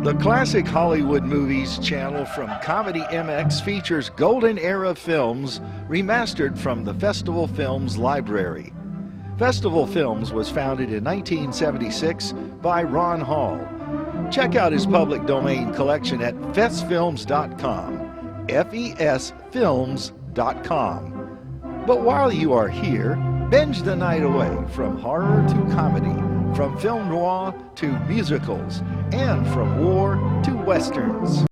The Classic Hollywood Movies channel from Comedy MX features golden era films remastered from the Festival Films library. Festival Films was founded in 1976 by Ron Hall. Check out his public domain collection at festfilms.com, fesfilms.com. But while you are here, binge the night away from horror to comedy, from film noir to musicals, and from war to westerns.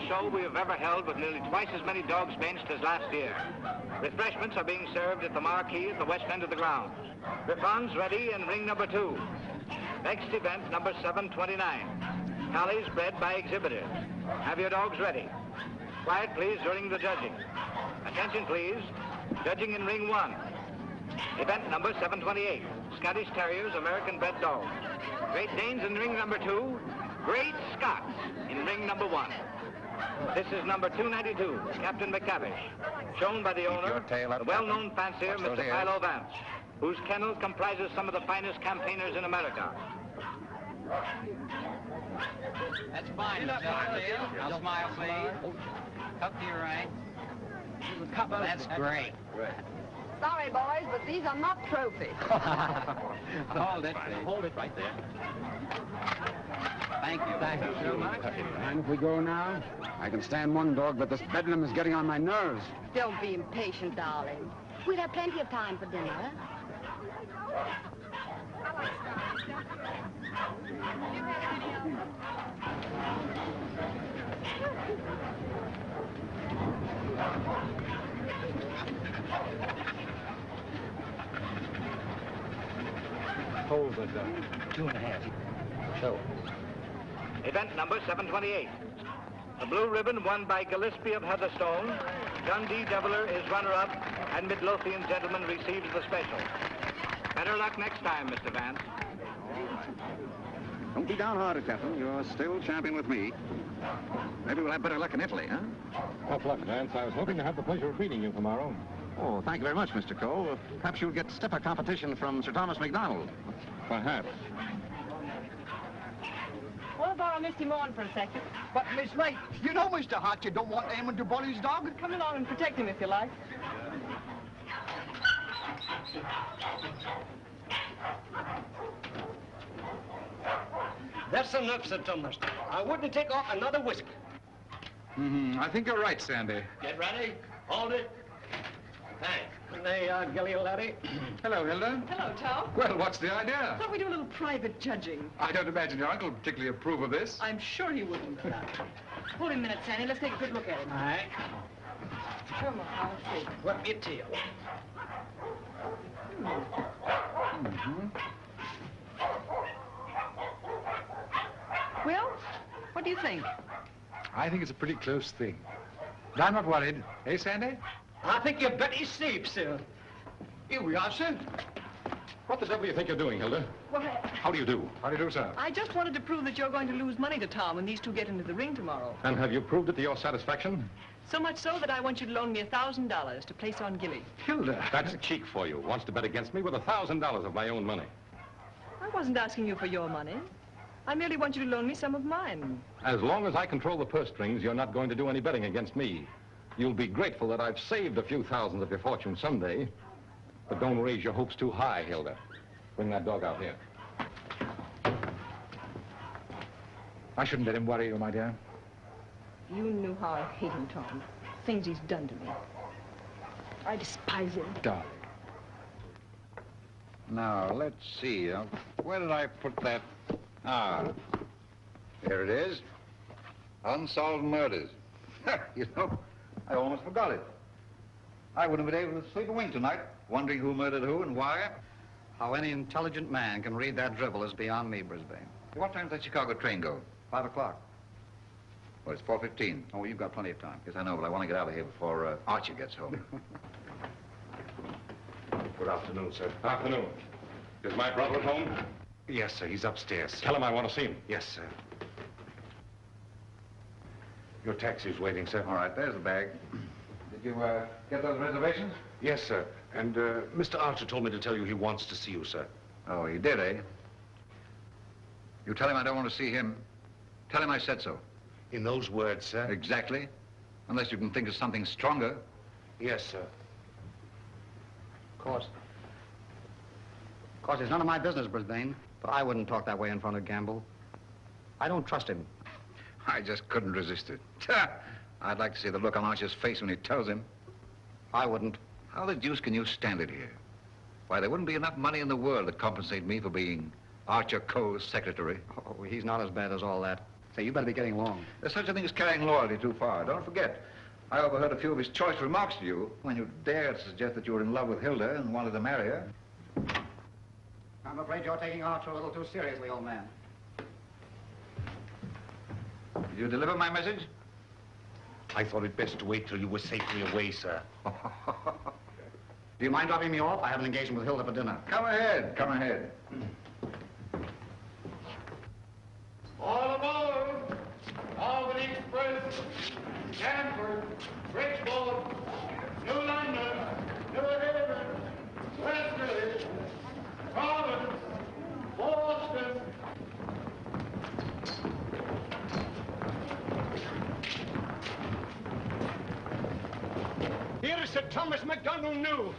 Show we have ever held with nearly twice as many dogs benched as last year. Refreshments are being served at the marquee at the west end of the grounds. Griffons ready in ring number 2. Next event, number 729. Collies bred by exhibitors. Have your dogs ready. Quiet, please, during the judging. Attention, please. Judging in ring 1. Event number 728. Scottish Terriers, American bred dogs. Great Danes in ring number 2. Great Scots in ring number 1. This is number 292, Captain McCavish, shown by the owner, the well-known fancier, Mr. Philo Vance, whose kennel comprises some of the finest campaigners in America. That's fine, Mr. Tail. Now smile, please. Cup to your right. That's great. Sorry, boys, but these are not trophies. Hold it. Hold it right there. Thank you. Thank you so much. Mind if we go now? I can stand one dog, but this bedlam is getting on my nerves. Don't be impatient, darling. We'll have plenty of time for dinner. Hold the dog. 2.5. Show. Event number 728. The blue ribbon won by Gillespie of Heatherstone. Dundee Deviler is runner-up, and Midlothian gentleman receives the special. Better luck next time, Mr. Vance. Don't be downhearted, Captain. You're still champion with me. Maybe we'll have better luck in Italy, huh? Tough luck, Vance. I was hoping to have the pleasure of meeting you tomorrow. Oh, thank you very much, Mr. Cole. Perhaps you'll get stiffer competition from Sir Thomas MacDonald. Perhaps. Well, borrow Misty Morn for a second. But, Miss May, you know, Mr. Hart, you don't want Eamon to bully his dog. Come along and protect him if you like. That's enough, Sir Thomas. I wouldn't take off another whisk. I think you're right, Sandy. Get ready. Hold it. Thanks. There you are, Gilly, laddie. Hello, Hilda. Hello, Tom. Well, what's the idea? Thought we'd do a little private judging. I don't imagine your uncle particularly approve of this. I'm sure he wouldn't. Hold him a minute, Sandy. Let's take a good look at him. All right. Come on, I'll see. Whip your tail. Well, what do you think? I think it's a pretty close thing. But I'm not worried. Eh, Sandy? I think you bet his sleep, sir. Here we are, sir. What the devil do you think you're doing, Hilda? Well, How do you do? How do you do, sir? I just wanted to prove that you're going to lose money to Tom when these two get into the ring tomorrow. And have you proved it to your satisfaction? So much so that I want you to loan me $1,000 to place on Gilly. Hilda. That's cheek for you. Wants to bet against me with $1,000 of my own money. I wasn't asking you for your money. I merely want you to loan me some of mine. As long as I control the purse strings, you're not going to do any betting against me. You'll be grateful that I've saved a few thousands of your fortune someday. But don't raise your hopes too high, Hilda. Bring that dog out here. I shouldn't let him worry you, my dear. You knew how I hate him, Tom. Things he's done to me. I despise him. Darling. Now, let's see. Where did I put that? Ah, here it is. Unsolved murders. You know, I almost forgot it. I wouldn't have been able to sleep a wink tonight, wondering who murdered who and why. How any intelligent man can read that dribble is beyond me, Brisbane. What time does that Chicago train go? 5 o'clock. Well, it's 4:15. Oh, you've got plenty of time. Yes, I know, but I want to get out of here before Archie gets home. Good afternoon, sir. Afternoon. Is my brother at home? Yes, sir. He's upstairs. Tell him I want to see him. Yes, sir. Your taxi's waiting, sir. All right, there's the bag. Did you get those reservations? Yes, sir. And Mr. Archer told me to tell you he wants to see you, sir. Oh, he did, eh? You tell him I don't want to see him. Tell him I said so. In those words, sir? Exactly. Unless you can think of something stronger. Yes, sir. Of course, it's none of my business, Brisbane. But I wouldn't talk that way in front of Gamble. I don't trust him. I just couldn't resist it. I'd like to see the look on Archer's face when he tells him. I wouldn't. How the deuce can you stand it here? Why, there wouldn't be enough money in the world to compensate me for being Archer Coe's secretary. Oh, he's not as bad as all that. Say, you better be getting along. There's such a thing as carrying loyalty too far. Don't forget, I overheard a few of his choice remarks to you when you dared suggest that you were in love with Hilda and wanted to marry her. I'm afraid you're taking Archer a little too seriously, old man. Did you deliver my message? I thought it best to wait till you were safely away, sir. Do you mind dropping me off? I have an engagement with Hilda for dinner. Come ahead, come ahead. All aboard! Albany Express, Stanford, Bridgeport, New London, New Haven, Wesley, Providence, Boston. Here is Sir Thomas MacDonald New.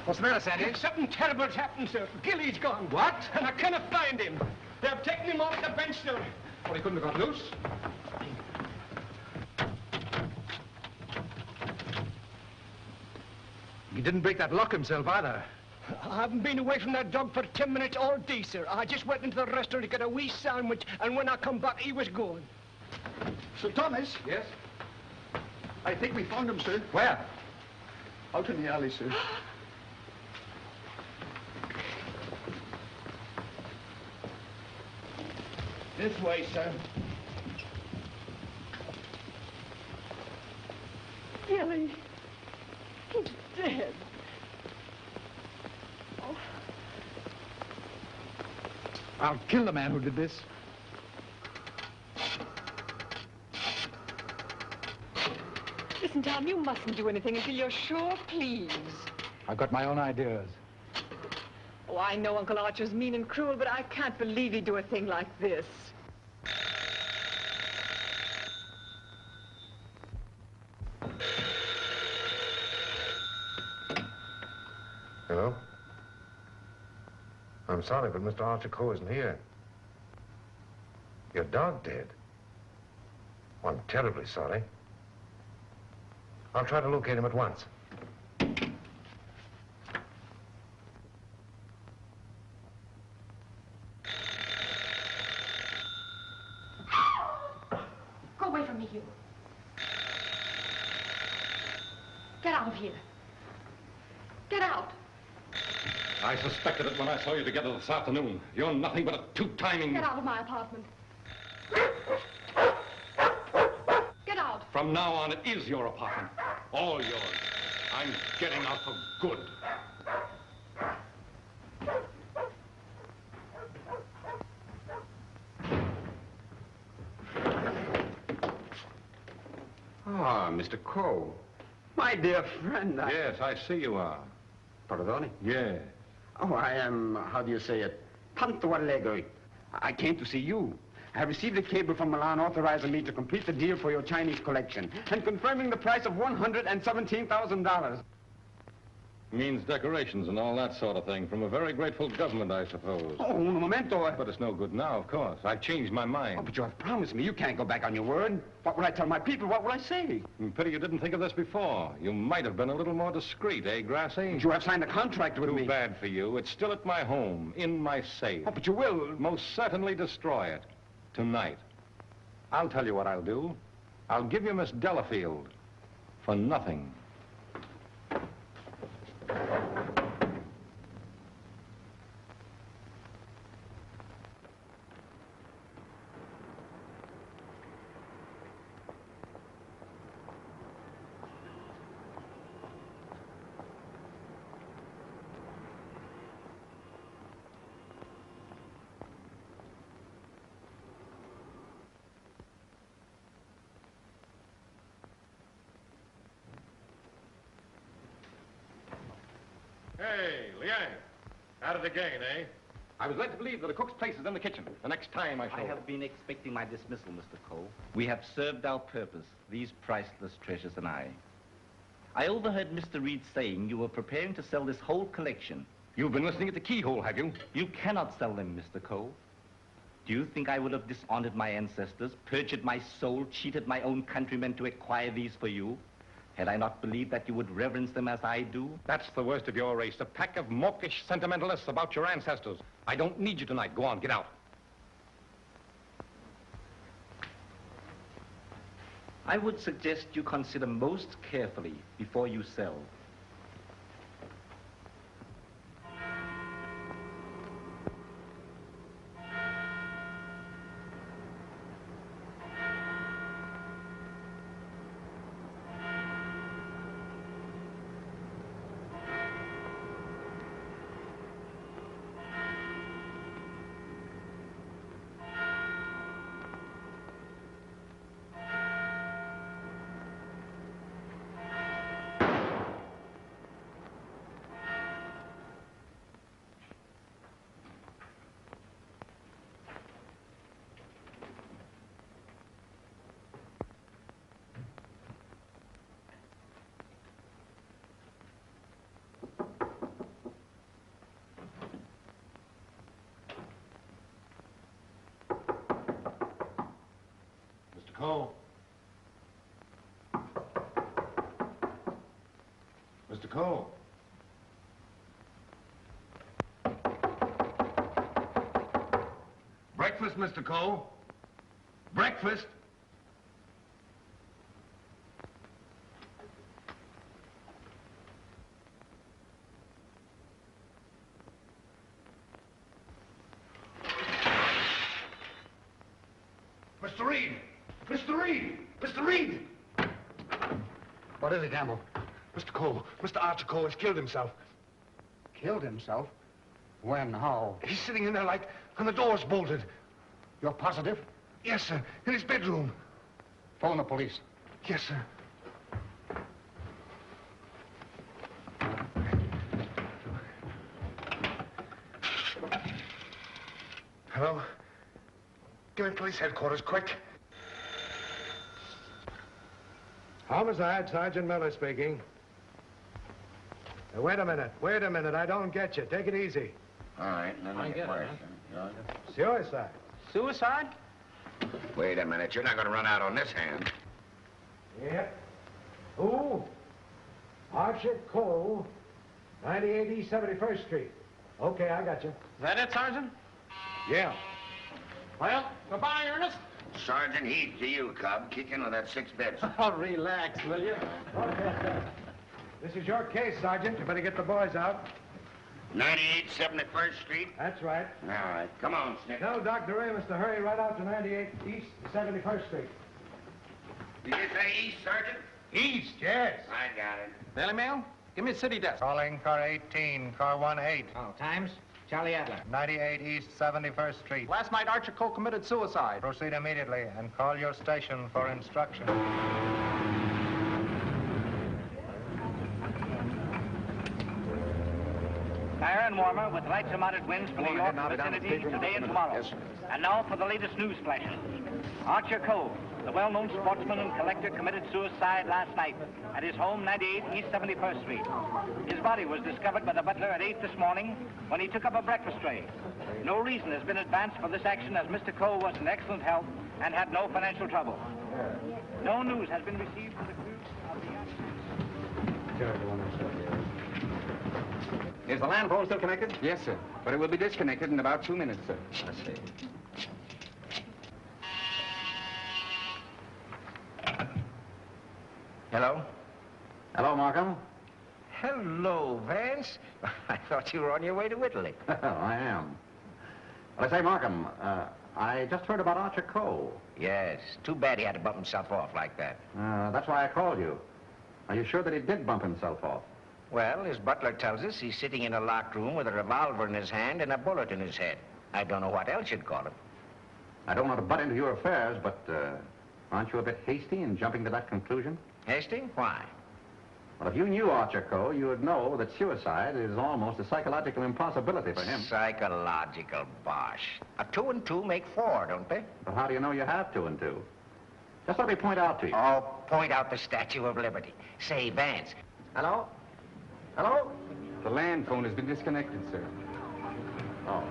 What's the matter, Sandy? Something terrible's happened, sir. Gilly's gone. What? And I cannot find him. They've taken him off the bench, sir. Well, he couldn't have got loose. He didn't break that lock himself, either. I haven't been away from that dog for 10 minutes all day, sir. I just went into the restaurant to get a wee sandwich, and when I come back, he was gone. Sir Thomas? Yes? I think we found him, sir. Where? Out in the alley, sir. This way, sir. Gilly, he's dead. Oh. I'll kill the man who did this. Listen, Tom, you mustn't do anything until you're sure, please. I've got my own ideas. Oh, I know Uncle Archer's mean and cruel, but I can't believe he'd do a thing like this. Hello? I'm sorry, but Mr. Archer Coe isn't here. Your dog dead? Well, I'm terribly sorry. I'll try to locate him at once. Go away from me, you. Get out of here. Get out. I suspected it when I saw you together this afternoon. You're nothing but a two-timing... Get out of my apartment. Get out. From now on, it is your apartment. All yours. I'm getting out for good. Ah, Mr. Cole. My dear friend, Yes, I see you are. Pardon? Yeah. Oh, I am, how do you say it? Tanto allegro. I came to see you. I have received a cable from Milan authorizing me to complete the deal for your Chinese collection and confirming the price of $117,000. Means decorations and all that sort of thing from a very grateful government, I suppose. Oh, un momento. But it's no good now, of course. I've changed my mind. Oh, but you have promised me. You can't go back on your word. What would I tell my people? What would I say? Pity you didn't think of this before. You might have been a little more discreet, eh, Grassy? But you have signed a contract with me. Too bad for you. It's still at my home, in my safe. Oh, but you will. Most certainly destroy it. Tonight. I'll tell you what I'll do. I'll give you Miss Delafield. For nothing. Hey, Liang. At it again, eh? I was led to believe that a cook's place is in the kitchen. The next time I shall... I have been expecting my dismissal, Mr. Cole. We have served our purpose, these priceless treasures and I. I overheard Mr. Reed saying you were preparing to sell this whole collection. You've been listening at the keyhole, have you? You cannot sell them, Mr. Cole. Do you think I would have dishonored my ancestors, perjured my soul, cheated my own countrymen to acquire these for you? Had I not believed that you would reverence them as I do? That's the worst of your race, a pack of mawkish sentimentalists about your ancestors. I don't need you tonight. Go on, get out. I would suggest you consider most carefully before you sell. Cole. Mr. Cole. Breakfast, Mr. Cole. Breakfast. Mr. Reed! Mr. Reed! Mr. Reed! What is it, Gamble? Mr. Cole, Mr. Archer Cole has killed himself. Killed himself? When? How? He's sitting in there like, and the door's bolted. You're positive? Yes, sir. In his bedroom. Phone the police. Yes, sir. Hello? Give me police headquarters, quick. Homicide, Sergeant Miller speaking. Wait a minute, I don't get you. Take it easy. All right, let me get it. Suicide. Suicide? Wait a minute, you're not going to run out on this hand. Yep. Who? Archer Cole, 98 East 71st Street. Okay, I got you. Is that it, Sergeant? Yeah. Well, goodbye, Ernest. Sergeant, heed to you, Cub. Kick in with that 6 bits. Oh, relax, will you? Okay, sir. This is your case, Sergeant. You better get the boys out. 98 71st Street? That's right. All right. Come on, Snick. Tell Dr. Amos to hurry right out to 98 East 71st Street. Did you say east, Sergeant? East, yes. I got it. Daily Mail? Give me a city desk. Calling car 18, car 18. Oh, times? Charlie Adler. 98 East 71st Street. Last night, Archer Cole committed suicide. Proceed immediately and call your station for instruction. Fire and warmer with lights and moderate winds for New York vicinity today and tomorrow. Yes, sir. And now for the latest news flashes. Archer Cole, the well-known sportsman and collector, committed suicide last night at his home, 98 East 71st Street. His body was discovered by the butler at 8 this morning when he took up a breakfast tray. No reason has been advanced for this action as Mr. Cole was in excellent health and had no financial trouble. No news has been received from the crew of the Is the land phone still connected? Yes, sir. But it will be disconnected in about 2 minutes, sir. Let's see. Hello? Hello, Markham. Hello, Vance. I thought you were on your way to Italy. I am. Well, I say, Markham, I just heard about Archer Cole. Yes. Too bad he had to bump himself off like that. That's why I called you. Are you sure that he did bump himself off? Well, his butler tells us he's sitting in a locked room with a revolver in his hand and a bullet in his head. I don't know what else you'd call him. I don't want to butt into your affairs, but aren't you a bit hasty in jumping to that conclusion? Hasty? Why? Well, if you knew Archer Cole, you would know that suicide is almost a psychological impossibility for him. Psychological bosh. 2 and 2 make 4, don't they? But how do you know you have 2 and 2? Just let me point out to you. Oh, point out the Statue of Liberty. Say, Vance. Hello? Hello? The land phone has been disconnected, sir. Oh.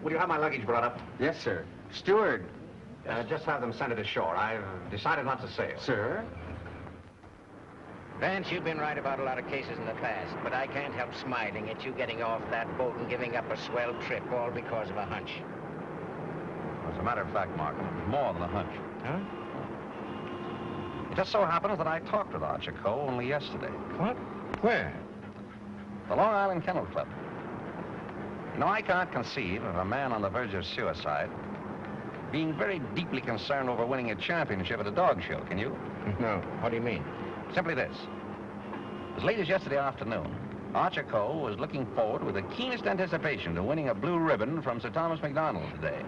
Will you have my luggage brought up? Yes, sir. Steward, just have them sent it ashore. I've decided not to sail. Sir? Vance, you've been right about a lot of cases in the past, but I can't help smiling at you getting off that boat and giving up a swell trip all because of a hunch. As a matter of fact, Markham, it was more than a hunch. Huh? It just so happens that I talked with Archer Cole only yesterday. What? Where? The Long Island Kennel Club. You know, I can't conceive of a man on the verge of suicide being very deeply concerned over winning a championship at a dog show, can you? No. What do you mean? Simply this. As late as yesterday afternoon, Archer Cole was looking forward with the keenest anticipation to winning a blue ribbon from Sir Thomas MacDonald today.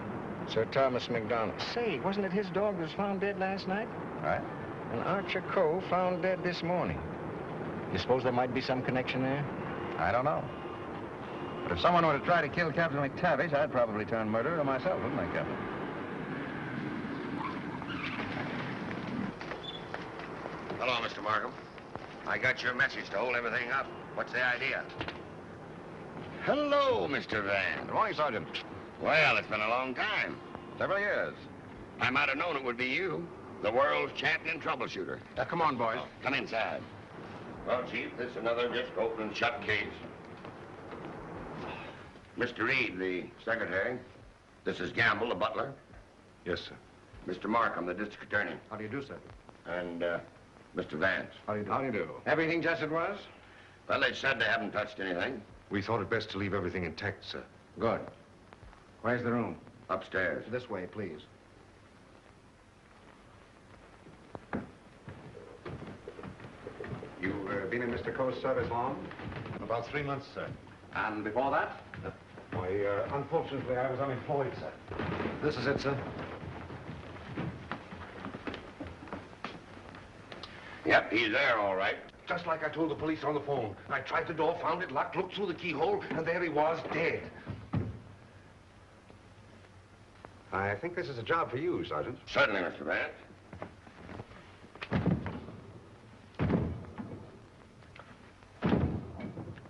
Sir Thomas MacDonald. Say, wasn't it his dog that was found dead last night? Right? And Archer Cole found dead this morning. You suppose there might be some connection there? I don't know. But if someone were to try to kill Captain McTavish, I'd probably turn murderer myself, wouldn't I, Captain? Hello, Mr. Markham. I got your message to hold everything up. What's the idea? Hello, Mr. Van. Good morning, Sergeant. Well, it's been a long time. Several years. I might have known it would be you, the world's champion troubleshooter. Come on, boys. Oh, come inside. Well, Chief, this is another just open and shut case. Mr. Reed, the secretary. This is Gamble, the butler. Yes, sir. Mr. Markham, the district attorney. How do you do, sir? And, Mr. Vance. How do you do? How do you do? Everything just as it was? Well, they said they haven't touched anything. We thought it best to leave everything intact, sir. Good. Where's the room? Upstairs. This way, please. You've been in Mr. Coe's service long? About 3 months, sir. And before that? Why, unfortunately, I was unemployed, sir. This is it, sir. Yep, he's there, all right. Just like I told the police on the phone. I tried the door, found it locked, looked through the keyhole, and there he was, dead. I think this is a job for you, Sergeant. Certainly, Mr. Vance.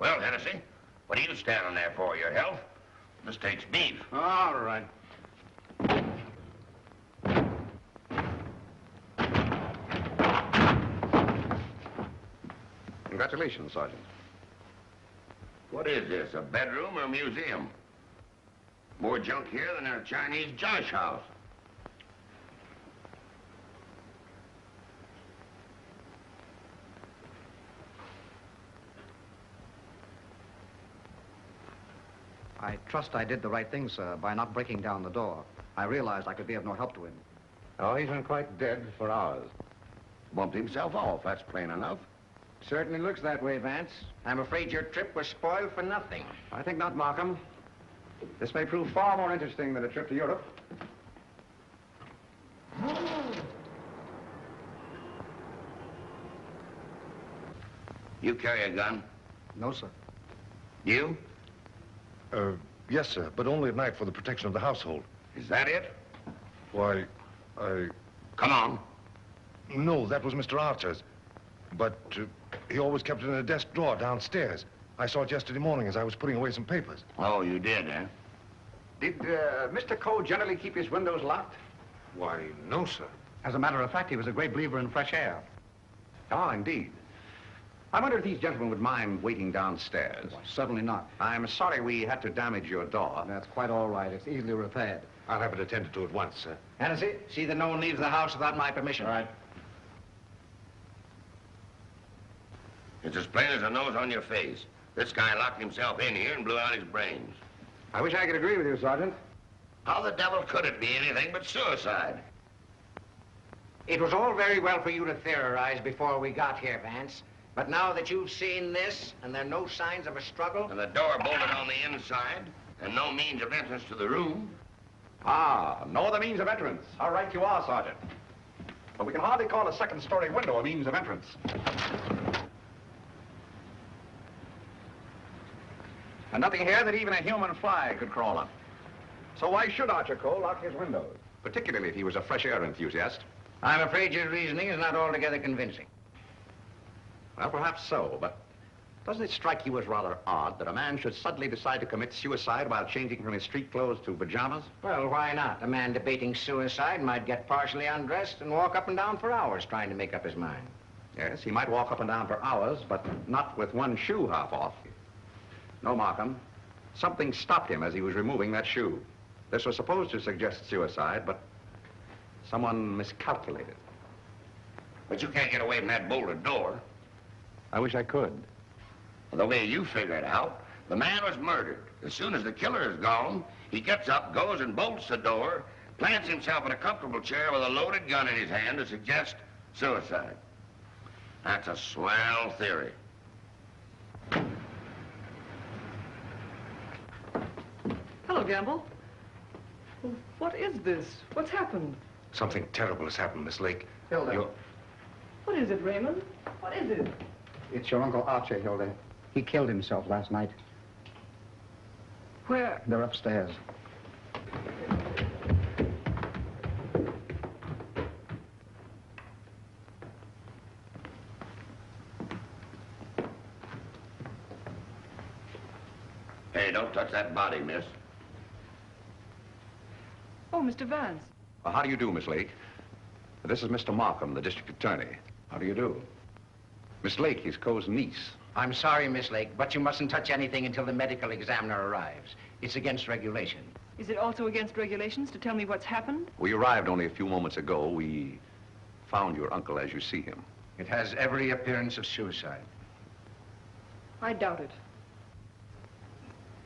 Well, Hennessy, what are you standing there for? Your health? This takes beef. All right. Congratulations, Sergeant. What is this, a bedroom or a museum? More junk here than in a Chinese josh house. I trust I did the right thing, sir, by not breaking down the door. I realized I could be of no help to him. Oh, he's been quite dead for hours. Bumped himself off, that's plain enough. Certainly looks that way, Vance. I'm afraid your trip was spoiled for nothing. I think not, Markham. This may prove far more interesting than a trip to Europe. You carry a gun? No, sir. You? Yes, sir, but only at night for the protection of the household. Is that it? Why, Come on. No, that was Mr. Archer's. But he always kept it in a desk drawer downstairs. I saw it yesterday morning as I was putting away some papers. Oh, you did, eh? Did Mr. Cole generally keep his windows locked? Why, no, sir. As a matter of fact, he was a great believer in fresh air. Ah, indeed. I wonder if these gentlemen would mind waiting downstairs. Well, certainly not. I'm sorry we had to damage your door. That's quite all right. It's easily repaired. I'll have it attended to at once, sir. Hennessy, see that no one leaves the house without my permission. All right. It's as plain as a nose on your face. This guy locked himself in here and blew out his brains. I wish I could agree with you, Sergeant. How the devil could it be anything but suicide? It was all very well for you to theorize before we got here, Vance. But now that you've seen this, and there are no signs of a struggle... And the door bolted on the inside, and no means of entrance to the room. Ah, no other means of entrance. How right you are, Sergeant. But we can hardly call a second-story window a means of entrance. And nothing here that even a human fly could crawl up. So why should Archer Cole lock his windows? Particularly if he was a fresh air enthusiast. I'm afraid your reasoning is not altogether convincing. Well, perhaps so, but doesn't it strike you as rather odd that a man should suddenly decide to commit suicide while changing from his street clothes to pajamas? Well, why not? A man debating suicide might get partially undressed and walk up and down for hours trying to make up his mind. Yes, he might walk up and down for hours, but not with one shoe half off. No, Markham. Something stopped him as he was removing that shoe. This was supposed to suggest suicide, but someone miscalculated. But you can't get away from that bolted door. I wish I could. The way you figure it out, the man was murdered. As soon as the killer is gone, he gets up, goes and bolts the door, plants himself in a comfortable chair with a loaded gun in his hand to suggest suicide. That's a swell theory. Hello, Gamble. Well, what is this? What's happened? Something terrible has happened, Miss Lake. Hilda. What is it, Raymond? What is it? It's your Uncle Archer, Hilda. He killed himself last night. Where? They're upstairs. Hey, don't touch that body, miss. Oh, Mr. Vance. Well, how do you do, Miss Lake? This is Mr. Markham, the district attorney. How do you do? Miss Lake is Coe's niece. I'm sorry, Miss Lake, but you mustn't touch anything until the medical examiner arrives. It's against regulation. Is it also against regulations to tell me what's happened? We arrived only a few moments ago. We found your uncle as you see him. It has every appearance of suicide. I doubt it.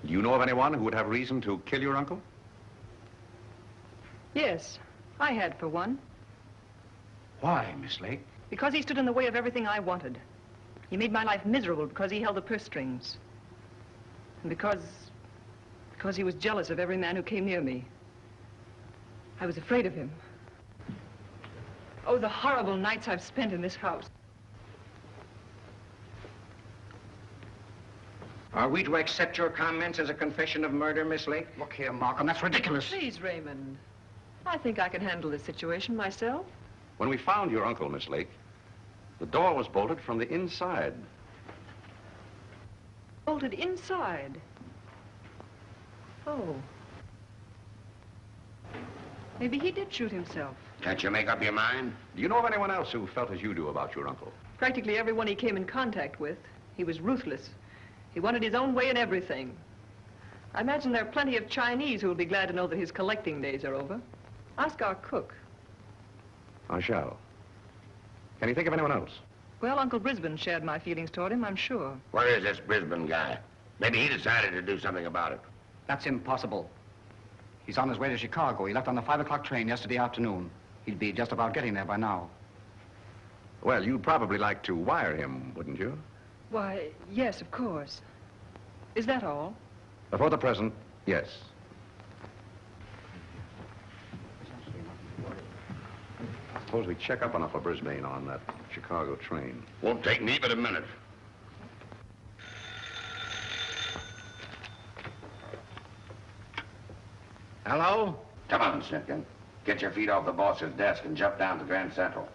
Do you know of anyone who would have reason to kill your uncle? Yes, I had for one. Why, Miss Lake? Because he stood in the way of everything I wanted. He made my life miserable because he held the purse strings. And because he was jealous of every man who came near me. I was afraid of him. Oh, the horrible nights I've spent in this house. Are we to accept your comments as a confession of murder, Miss Lake? Look here, Markham, that's ridiculous. Please, Raymond. I think I can handle this situation myself. When we found your uncle, Miss Lake, the door was bolted from the inside. Bolted inside? Oh. Maybe he did shoot himself. Can't you make up your mind? Do you know of anyone else who felt as you do about your uncle? Practically everyone he came in contact with. He was ruthless. He wanted his own way in everything. I imagine there are plenty of Chinese who will be glad to know that his collecting days are over. Ask our cook. I shall. Can you think of anyone else? Well, Uncle Brisbane shared my feelings toward him, I'm sure. Where is this Brisbane guy? Maybe he decided to do something about it. That's impossible. He's on his way to Chicago. He left on the 5 o'clock train yesterday afternoon. He'd be just about getting there by now. Well, you'd probably like to wire him, wouldn't you? Why, yes, of course. Is that all? For the present, yes. Suppose we check up on Upper Brisbane on that Chicago train. Won't take me but a minute. Hello? Come on, Simpkin. Get your feet off the boss's desk and jump down to Grand Central.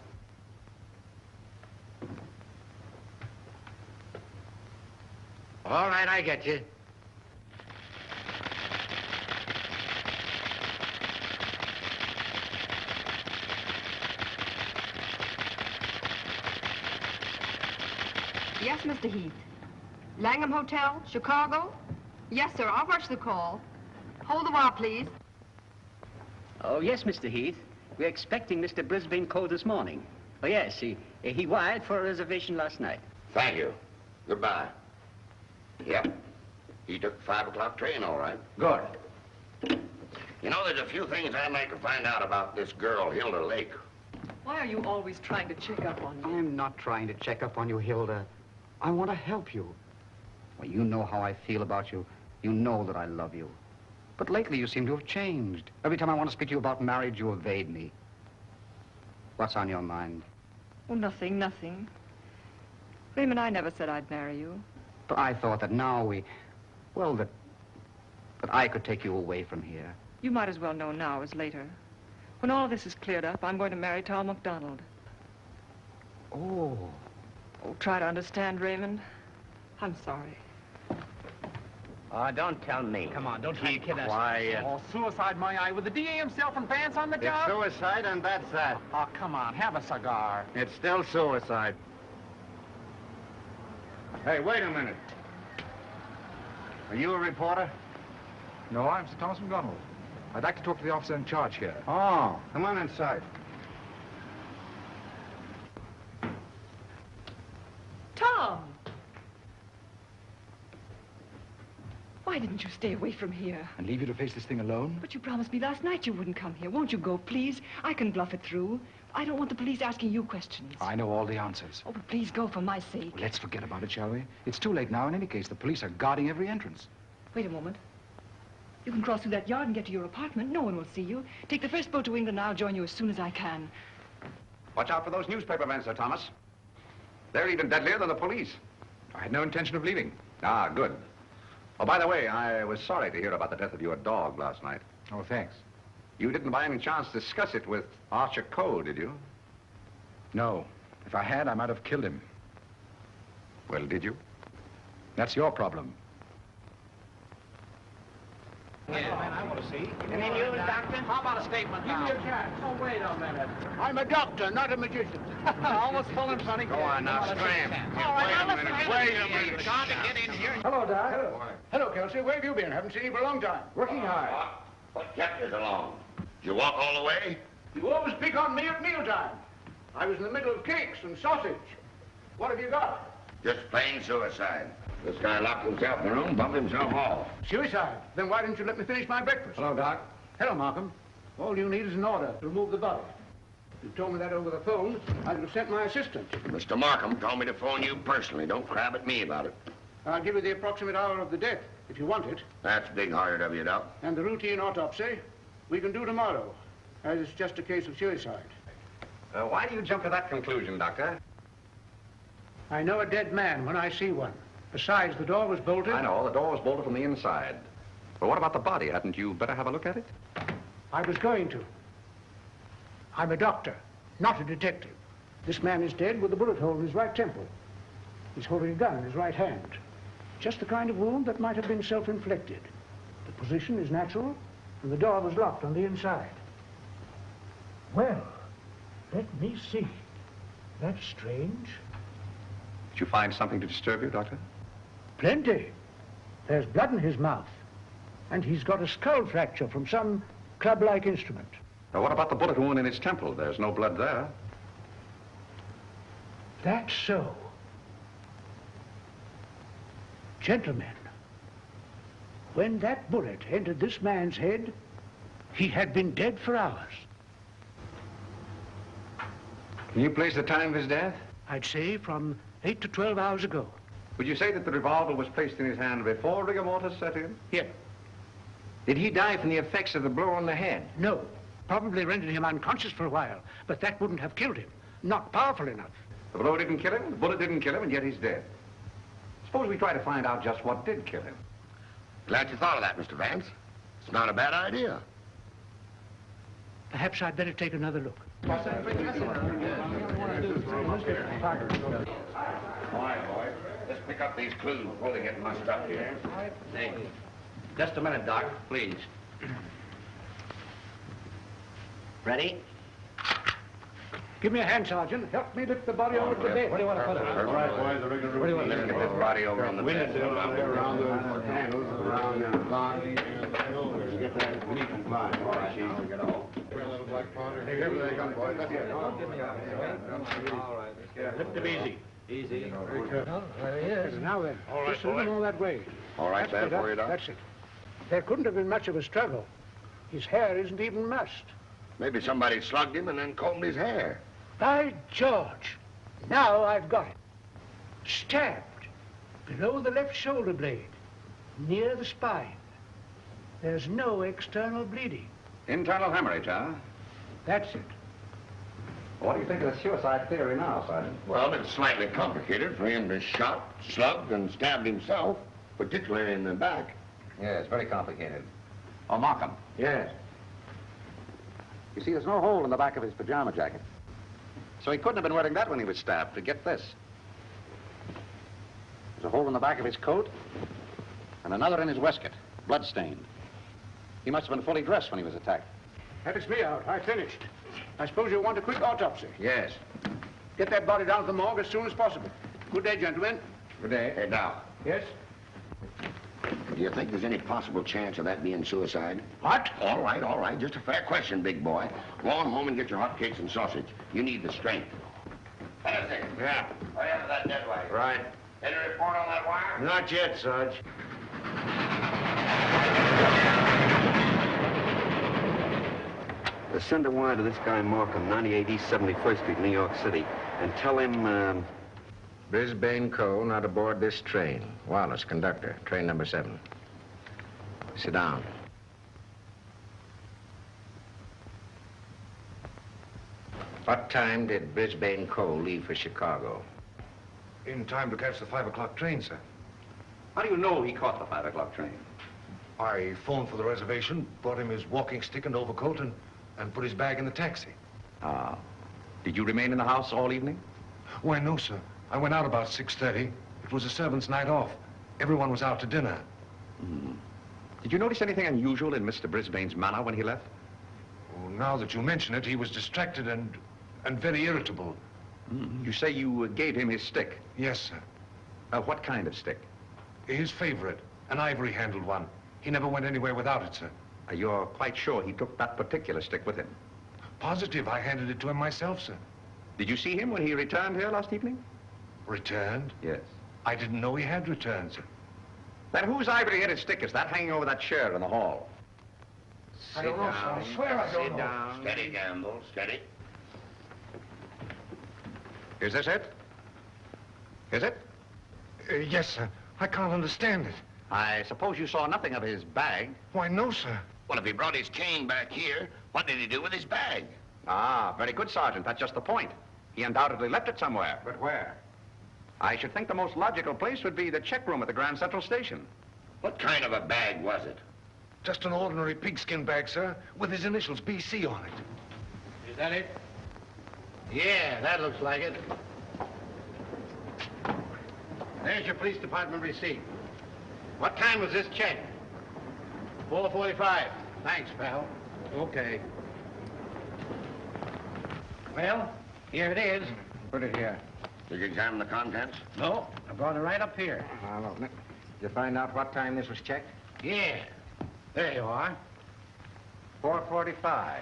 All right, I get you. Yes, Mr. Heath. Langham Hotel, Chicago? Yes, sir. I'll rush the call. Hold the wire, please. Oh, yes, Mr. Heath. We're expecting Mr. Brisbane Cole this morning. Oh, yes, he wired for a reservation last night. Thank you. Goodbye. Yep. He took the 5 o'clock train, all right. Good. You know, there's a few things I'd like to find out about this girl, Hilda Lake. Why are you always trying to check up on me? I'm not trying to check up on you, Hilda. I want to help you. Well, you know how I feel about you. You know that I love you. But lately you seem to have changed. Every time I want to speak to you about marriage, you evade me. What's on your mind? Oh, nothing, nothing. Raymond, I never said I'd marry you. But I thought that now that I could take you away from here. You might as well know now as later. When all this is cleared up, I'm going to marry Tom McDonald. Oh. Oh, try to understand, Raymond. I'm sorry. Oh, don't tell me. Come on, don't try to kid us. Quiet. Oh, suicide, my eye, with the DA himself and Vance on the It's job? suicide, and that's that. Oh, come on, have a cigar. It's still suicide. Hey, wait a minute. Are you a reporter? No, I'm Sir Thomas McDonald. I'd like to talk to the officer in charge here. Oh, come on inside. Tom! Why didn't you stay away from here? And leave you to face this thing alone? But you promised me last night you wouldn't come here. Won't you go, please? I can bluff it through. I don't want the police asking you questions. I know all the answers. Oh, but please go for my sake. Well, let's forget about it, shall we? It's too late now in any case. The police are guarding every entrance. Wait a moment. You can cross through that yard and get to your apartment. No one will see you. Take the first boat to England and I'll join you as soon as I can. Watch out for those newspaper men, Sir Thomas. They're even deadlier than the police. I had no intention of leaving. Ah, good. Oh, by the way, I was sorry to hear about the death of your dog last night. Oh, thanks. You didn't by any chance discuss it with Archer Cole, did you? No. If I had, I might have killed him. Well, did you? That's your problem. I want to see. Any news, Doctor? How about a statement now? Give me a chance. Oh, wait a minute. I'm a doctor, not a magician. Almost full and funny. Go on now, scram. All right, now listen. Wait a minute. Got to get in here. Hello, Doc. Hello, Kelsey. Where have you been? Haven't seen you for a long time. Working hard. What kept you so long? Did you walk all the way? You always pick on me at mealtime. I was in the middle of cakes and sausage. What have you got? Just plain suicide. This guy locked himself in the room, bumped himself off. Suicide? Then why didn't you let me finish my breakfast? Hello, Doc. Hello, Markham. All you need is an order to remove the body. If you told me that over the phone, I'd have sent my assistant. Mr. Markham told me to phone you personally. Don't crab at me about it. I'll give you the approximate hour of the death, if you want it. That's big-hearted of you, Doc. And the routine autopsy, we can do tomorrow, as it's just a case of suicide. Why do you jump to that conclusion, Doctor? I know a dead man when I see one. Besides, the door was bolted. I know, the door was bolted from the inside. But what about the body? Hadn't you better have a look at it? I was going to. I'm a doctor, not a detective. This man is dead with a bullet hole in his right temple. He's holding a gun in his right hand. Just the kind of wound that might have been self-inflicted. The position is natural, and the door was locked on the inside. Well, let me see. That's strange. Did you find something to disturb you, Doctor? Plenty. There's blood in his mouth. And he's got a skull fracture from some club-like instrument. Now, what about the bullet wound in his temple? There's no blood there. That's so. Gentlemen, When that bullet entered this man's head, he had been dead for hours. Can you place the time of his death? I'd say from 8 to 12 hours ago. Would you say that the revolver was placed in his hand before rigor mortis set in? Yes. Did he die from the effects of the blow on the head? No. Probably rendered him unconscious for a while, but that wouldn't have killed him. Not powerful enough. The blow didn't kill him, the bullet didn't kill him, and yet he's dead. Suppose we try to find out just what did kill him. Glad you thought of that, Mr. Vance. It's not a bad idea. Perhaps I'd better take another look. All right, boy. Let's pick up these clues before they get mussed up here. Hey, just a minute, Doc, please. Ready? Give me a hand, Sergeant. Help me lift the body over to bed. What do you want to put it? All right, boys, the rigor mortis. What do you want to get this body over on the bed? Around the handles, around the block. Get that. We need to fly. All right, Chief. Get all. Hey, here they come, boys. Let's get it. All right. Lift him easy. Easy. Very careful. There he is. Now then, All right, just move him all that way. All right, That's Sam, for you, Doc. That's it. There couldn't have been much of a struggle. His hair isn't even mussed. Maybe somebody slugged him and then combed his hair. By George! Now I've got it. Stabbed below the left shoulder blade, near the spine. There's no external bleeding. Internal hemorrhage, huh? That's it. What do you think of the suicide theory now, Sergeant? Well, it's slightly complicated for him to shot, slugged, and stabbed himself, particularly in the back. Yeah, it's very complicated. Oh, Markham. Yes. You see, there's no hole in the back of his pajama jacket. So he couldn't have been wearing that when he was stabbed. Forget this. There's a hole in the back of his coat and another in his waistcoat, blood-stained. He must have been fully dressed when he was attacked. That is me out. I finished. I suppose you want a quick autopsy. Yes. Get that body down to the morgue as soon as possible. Good day, gentlemen. Good day. Hey, Doc, Yes? do you think there's any possible chance of that being suicide? What? All right. Just a fair question, big boy. Go on home and get your hotcakes and sausage. You need the strength. Anything? Yeah. Hurry up to that dead weight. Right. Any report on that wire? Not yet, Sarge. Send a wire to this guy Markham, 98 East 71st Street, New York City, and tell him, Brisbane Co. not aboard this train. Wallace, conductor, train number 7. Sit down. What time did Brisbane Co. leave for Chicago? In time to catch the 5 o'clock train, sir. How do you know he caught the 5 o'clock train? I phoned for the reservation, brought him his walking stick and overcoat, and put his bag in the taxi. Ah. Did you remain in the house all evening? Why, no, sir. I went out about 6:30. It was a servant's night off. Everyone was out to dinner. Did you notice anything unusual in Mr. Brisbane's manner when he left? Oh, now that you mention it, he was distracted and very irritable. You say you gave him his stick? Yes, sir. What kind of stick? His favorite, an ivory-handled one. He never went anywhere without it, sir. You're quite sure he took that particular stick with him? Positive. I handed it to him myself, sir. Did you see him when he returned here last evening? Returned? Yes. I didn't know he had returned, sir. Then whose ivory-headed stick is that hanging over that chair in the hall? I don't know, sir. I swear I don't know. Sit down. Steady, Gamble. Steady. Is this it? Is it? Yes, sir. I can't understand it. I suppose you saw nothing of his bag. Why, no, sir. Well, if he brought his cane back here, what did he do with his bag? Ah, very good, Sergeant. That's just the point. He undoubtedly left it somewhere. But where? I should think the most logical place would be the check room at the Grand Central Station. What kind of a bag was it? Just an ordinary pigskin bag, sir, with his initials BC on it. Is that it? Yeah, that looks like it. There's your police department receipt. What time was this check? 4:45. Thanks, pal. Okay. Well, here it is. Put it here. Did you examine the contents? No, I brought it right up here. I'll open it. Did you find out what time this was checked? Yeah. There you are. 4:45.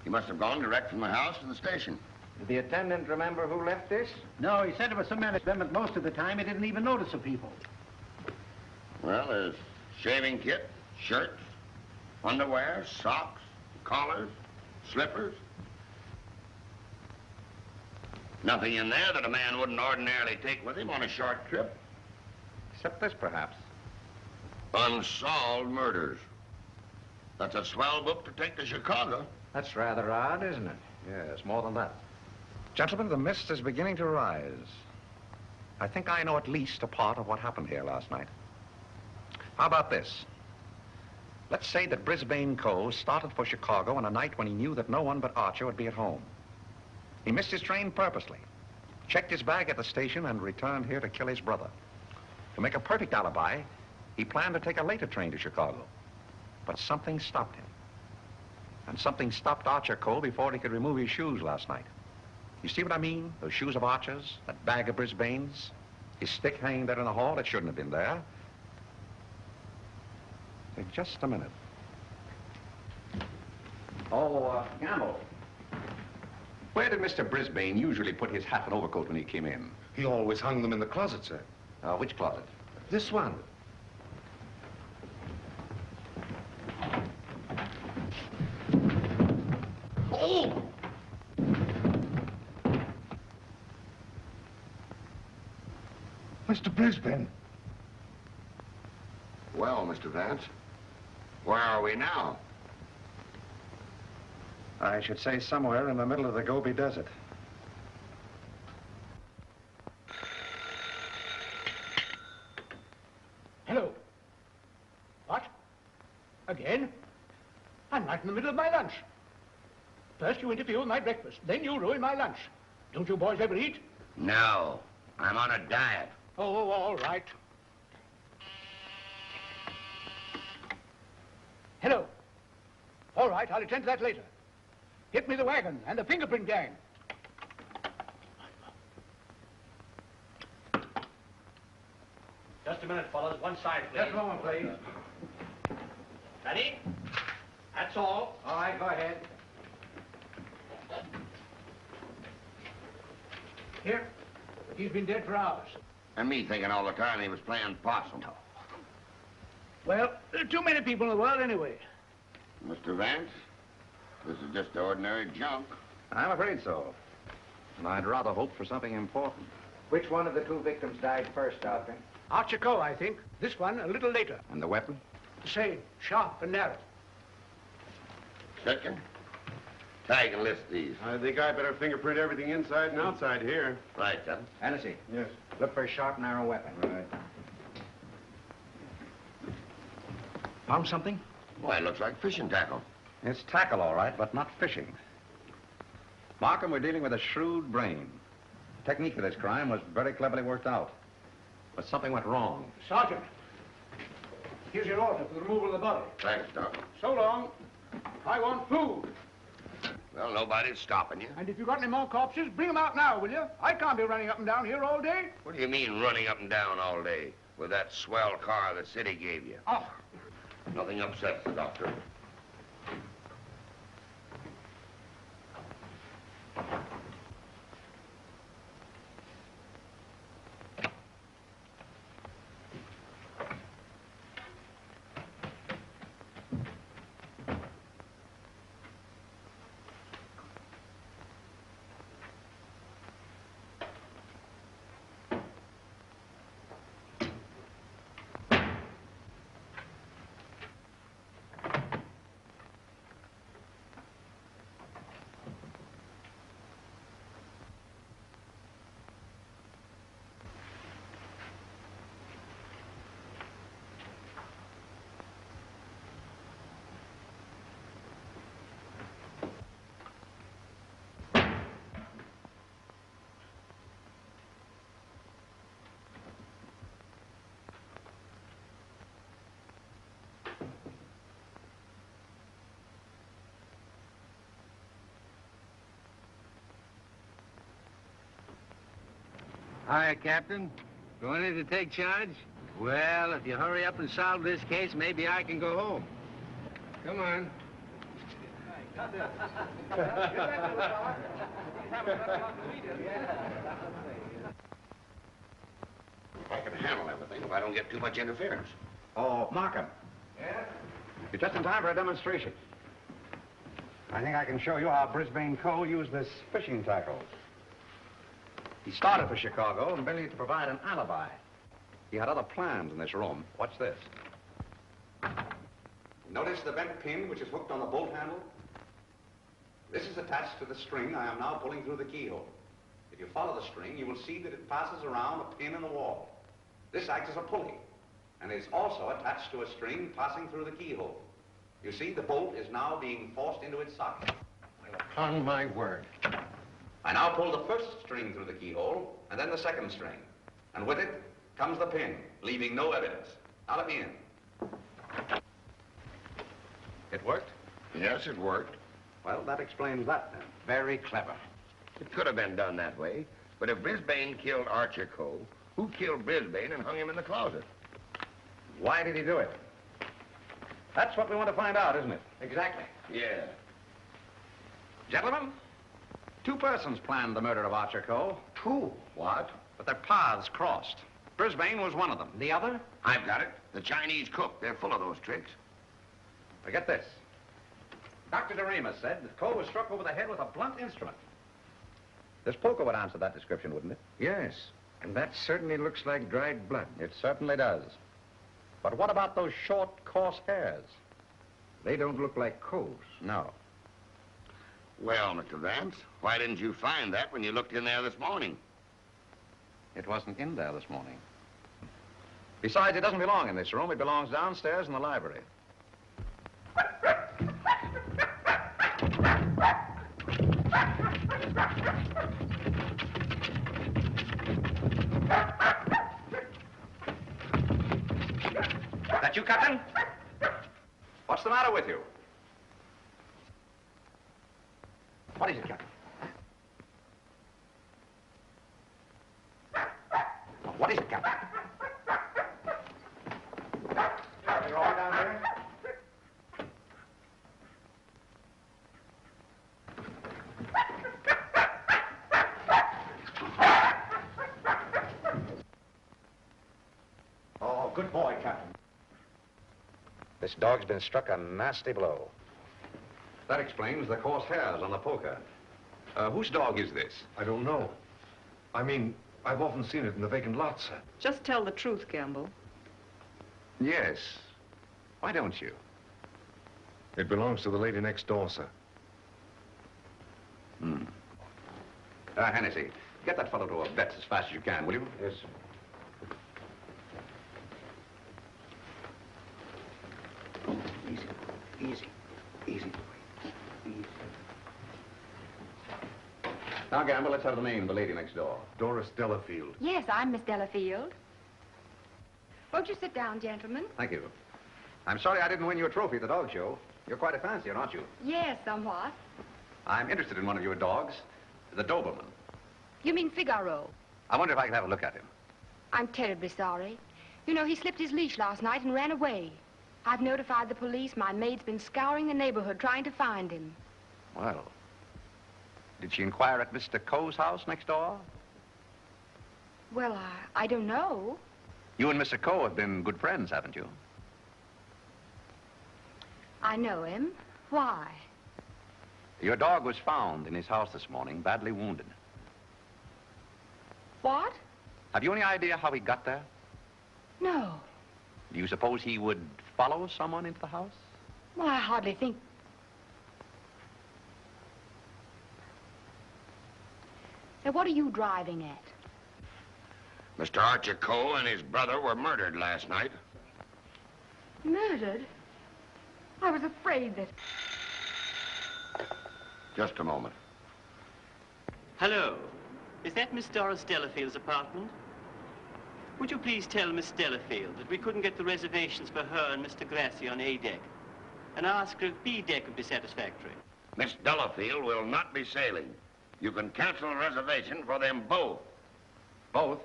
He must have gone direct from the house to the station. Did the attendant remember who left this? No, he said it was some man at them, but most of the time he didn't even notice the people. Well, there's Shaving kit, shirts, underwear, socks, collars, slippers. Nothing in there that a man wouldn't ordinarily take with him on a short trip. Except this, perhaps. Unsolved murders. That's a swell book to take to Chicago. That's rather odd, isn't it? Yes, more than that. Gentlemen, the mist is beginning to rise. I think I know at least a part of what happened here last night. How about this? Let's say that Brisbane Cole started for Chicago on a night when he knew that no one but Archer would be at home. He missed his train purposely, checked his bag at the station, and returned here to kill his brother. To make a perfect alibi, he planned to take a later train to Chicago. But something stopped him. And something stopped Archer Cole before he could remove his shoes last night. You see what I mean? Those shoes of Archer's, that bag of Brisbane's, his stick hanging there in the hall, it shouldn't have been there. Wait just a minute. Oh, Campbell. Where did Mr. Brisbane usually put his hat and overcoat when he came in? He always hung them in the closet, sir. Which closet? This one. Oh! Mr. Brisbane. Well, Mr. Vance, where are we now? I should say somewhere in the middle of the Gobi Desert. Hello. What? Again? I'm right in the middle of my lunch. First you interfere with my breakfast, then you ruin my lunch. Don't you boys ever eat? No, I'm on a diet. Oh, all right. Hello. All right, I'll attend to that later. Get me the wagon and the fingerprint gang. Just a minute, fellas. One side, please. Just a moment, please. Ready? That's all. All right, go ahead. Here. He's been dead for hours. And me thinking all the time he was playing possum. Well, there are too many people in the world anyway. Mr. Vance, this is just ordinary junk. I'm afraid so. And I'd rather hope for something important. Which one of the two victims died first, Doctor? Archer Cole, I think. This one a little later. And the weapon? The same, sharp and narrow. Second, tag and list these. I think I better fingerprint everything inside and outside here. Right, Captain. Hennessy. Yes. Look for a sharp, narrow weapon. Right. Found something? Why, it looks like fishing tackle. It's tackle, all right, but not fishing. Markham, we're dealing with a shrewd brain. The technique of this crime was very cleverly worked out. But something went wrong. Sergeant, here's your order for the removal of the body. Thanks, Doc. So long. I want food. Well, nobody's stopping you. And if you've got any more corpses, bring them out now, will you? I can't be running up and down here all day. What do you mean running up and down all day with that swell car the city gave you? Oh. Nothing upsets the doctor. Hiya, Captain. Going in to take charge? Well, if you hurry up and solve this case, maybe I can go home. Come on. I can handle everything if I don't get too much interference. Oh, Markham. Yeah? You're just in time for a demonstration. I think I can show you how Brisbane Cole used this fishing tackle. He started for Chicago and merely to provide an alibi. He had other plans in this room. Watch this. Notice the bent pin which is hooked on the bolt handle? This is attached to the string I am now pulling through the keyhole. If you follow the string, you will see that it passes around a pin in the wall. This acts as a pulley, and is also attached to a string passing through the keyhole. You see, the bolt is now being forced into its socket. Upon my word. I now pull the first string through the keyhole, and then the second string. And with it comes the pin, leaving no evidence. Now let me in. It worked? Yes, it worked. Well, that explains that then. Very clever. It could have been done that way, but if Brisbane killed Archer Cole, who killed Brisbane and hung him in the closet? Why did he do it? That's what we want to find out, isn't it? Exactly. Yeah. Gentlemen, two persons planned the murder of Archer Cole. Two? What? But their paths crossed. Brisbane was one of them. The other? I've got it. The Chinese cook. They're full of those tricks. Forget this. Dr. Doremus said that Cole was struck over the head with a blunt instrument. This poker would answer that description, wouldn't it? Yes, and that certainly looks like dried blood. It certainly does. But what about those short, coarse hairs? They don't look like Cole's. No. Well, Mr. Vance, why didn't you find that when you looked in there this morning? It wasn't in there this morning. Besides, it doesn't belong in this room. It belongs downstairs in the library. That you, Captain? What's the matter with you? What is it, Captain? What is it, Captain? You're all down there? Oh, good boy, Captain. This dog's been struck a nasty blow. That explains the coarse hairs on the poker. Whose dog is this? I don't know. I mean, I've often seen it in the vacant lot, sir. Just tell the truth, Gamble. Yes. Why don't you? It belongs to the lady next door, sir. Hennessy, get that fellow to a vet as fast as you can, will you? Yes. Easy. Easy. Now, Gamble, let's have the name of the lady next door. Doris Delafield. Yes, I'm Miss Delafield. Won't you sit down, gentlemen? Thank you. I'm sorry I didn't win you a trophy at the dog show. You're quite a fancier, aren't you? Yes, somewhat. I'm interested in one of your dogs, the Doberman. You mean Figaro? I wonder if I could have a look at him. I'm terribly sorry. You know, he slipped his leash last night and ran away. I've notified the police. My maid's been scouring the neighborhood trying to find him. Well, did she inquire at Mr. Coe's house next door? Well, I don't know. You and Mr. Coe have been good friends, haven't you? I know him. Why? Your dog was found in his house this morning, badly wounded. What? Have you any idea how he got there? No. Do you suppose he would follow someone into the house? Well, I hardly think... Now, what are you driving at? Mr. Archer Cole and his brother were murdered last night. Murdered? I was afraid that... Just a moment. Hello. Is that Miss Doris Delafield's apartment? Would you please tell Miss Delafield that we couldn't get the reservations for her and Mr. Grassi on A deck, and ask her if B deck would be satisfactory? Miss Delafield will not be sailing. You can cancel a reservation for them both. Both?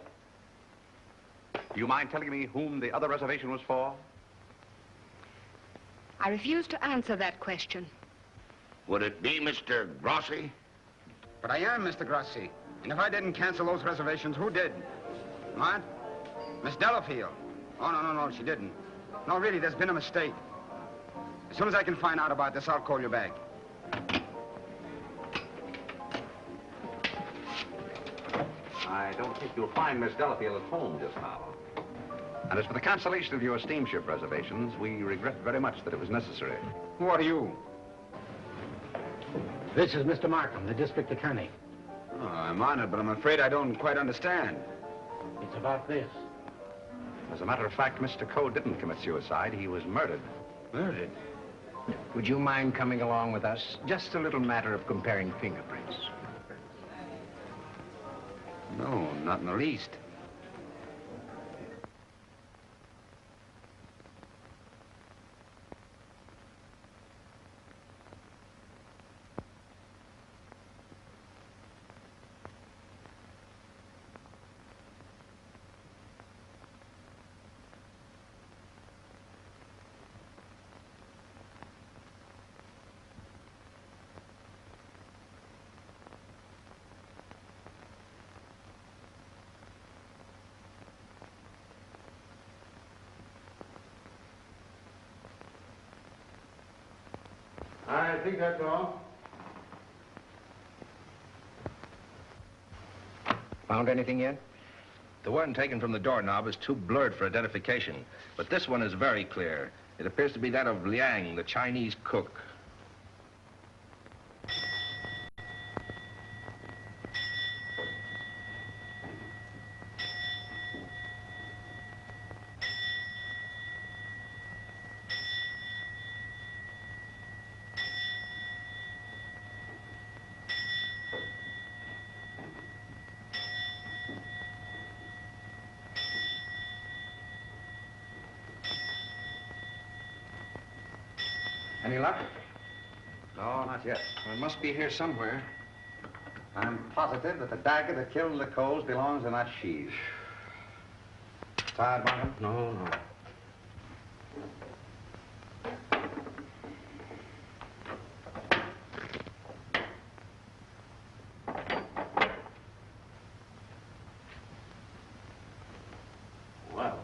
Do you mind telling me whom the other reservation was for? I refuse to answer that question. Would it be Mr. Grossi? But I am Mr. Grossi. And if I didn't cancel those reservations, who did? What? Miss Delafield. Oh, no, she didn't. No, really, there's been a mistake. As soon as I can find out about this, I'll call you back. I don't think you'll find Miss Delafield at home just now. And as for the cancellation of your steamship reservations, we regret very much that it was necessary. Who are you? This is Mr. Markham, the district attorney. Oh, I'm honored, but I'm afraid I don't quite understand. It's about this. As a matter of fact, Mr. Coe didn't commit suicide. He was murdered. Murdered? Would you mind coming along with us? Just a little matter of comparing fingerprints. No, not in the least. I think that's all. Found anything yet? The one taken from the doorknob is too blurred for identification, but this one is very clear. It appears to be that of Liang, the Chinese cook. Any luck? No, not yet. Well, it must be here somewhere. I'm positive that the dagger that killed the Coles belongs in that sheath. Tired, Markham? No, no. Well.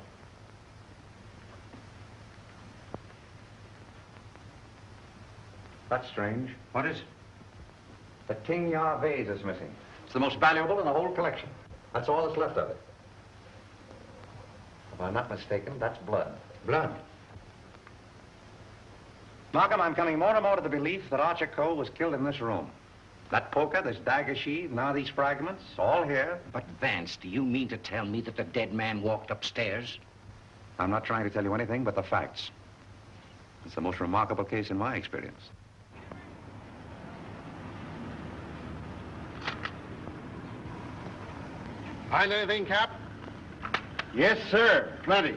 That's strange. What is it? The Ting Ya vase is missing. It's the most valuable in the whole collection. That's all that's left of it. If I'm not mistaken, that's blood. Blood? Markham, I'm coming more and more to the belief that Archer Coe was killed in this room. That poker, this dagger sheath, now these fragments, all here. But, Vance, do you mean to tell me that the dead man walked upstairs? I'm not trying to tell you anything but the facts. It's the most remarkable case in my experience. Find anything, Cap? Yes, sir. Plenty.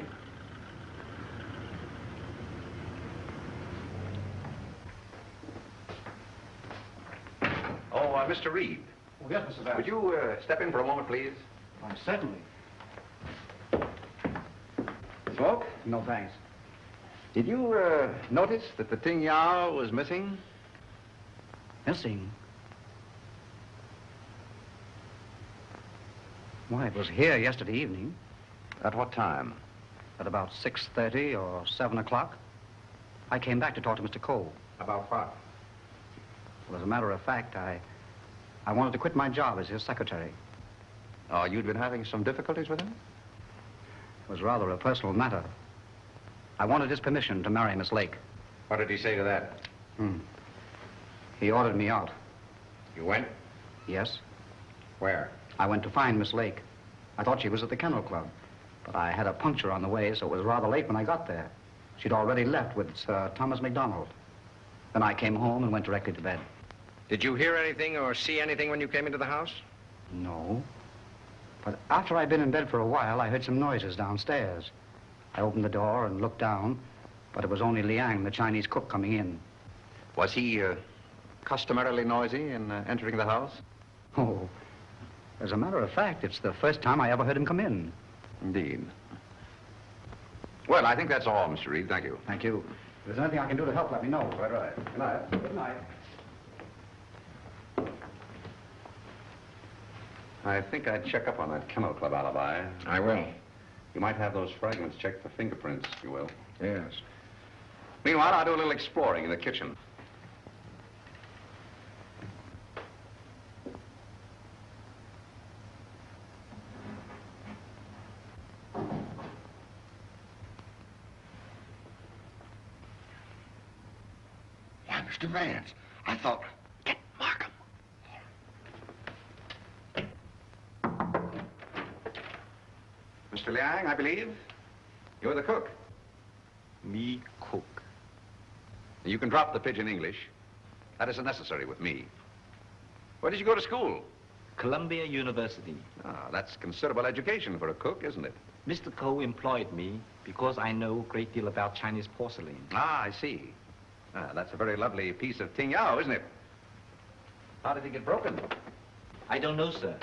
Oh, Mr. Reed. Oh, yes, Mr. Vance. Would you step in for a moment, please? Certainly. Smoke? No, thanks. Did you notice that the Ting Ya was missing? Missing? Why, it was here yesterday evening. At what time? At about 6:30 or 7 o'clock. I came back to talk to Mr. Cole. About what? Well, as a matter of fact, I wanted to quit my job as his secretary. Oh, you'd been having some difficulties with him? It was rather a personal matter. I wanted his permission to marry Miss Lake. What did he say to that? He ordered me out. You went? Yes. Where? I went to find Miss Lake. I thought she was at the Kennel Club, but I had a puncture on the way, so it was rather late when I got there. She'd already left with Sir Thomas MacDonald. Then I came home and went directly to bed. Did you hear anything or see anything when you came into the house? No. But after I'd been in bed for a while, I heard some noises downstairs. I opened the door and looked down, but it was only Liang, the Chinese cook, coming in. Was he customarily noisy in entering the house? Oh, as a matter of fact, it's the first time I ever heard him come in. Indeed. Well, I think that's all, Mr. Reed. Thank you. Thank you. If there's anything I can do to help, let me know. Quite right. Good night. Good night. I think I'd check up on that Kennel Club alibi. I will. You might have those fragments checked for fingerprints, if you will. Yes. Meanwhile, I'll do a little exploring in the kitchen. Why, Mr. Vance, I thought... Get Markham. Mr. Liang, I believe. You're the cook. Me cook. You can drop the pidgin English. That isn't necessary with me. Where did you go to school? Columbia University. Ah, that's considerable education for a cook, isn't it? Mr. Coe employed me because I know a great deal about Chinese porcelain. Ah, I see. Ah, that's a very lovely piece of ting yao, isn't it? How did it get broken? I don't know, sir.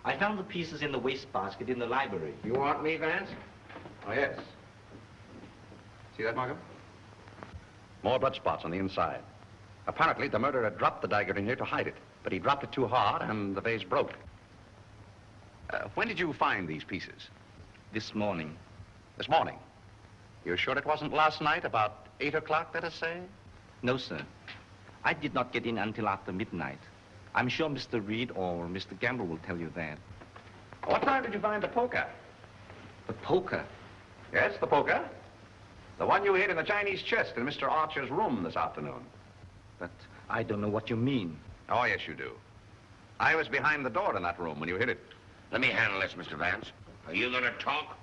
I found the pieces in the wastebasket in the library. You want me, Vance? Oh, yes. See that, Markham? More blood spots on the inside. Apparently, the murderer dropped the dagger in here to hide it, but he dropped it too hard and the vase broke. When did you find these pieces? This morning. This morning? You're sure it wasn't last night, about 8 o'clock, let us say? No, sir. I did not get in until after midnight. I'm sure Mr. Reed or Mr. Gamble will tell you that. What time did you find the poker? The poker? Yes, the poker. The one you hid in the Chinese chest in Mr. Archer's room this afternoon. But I don't know what you mean. Oh, yes, you do. I was behind the door in that room when you hid it. Let me handle this, Mr. Vance. Are you going to talk?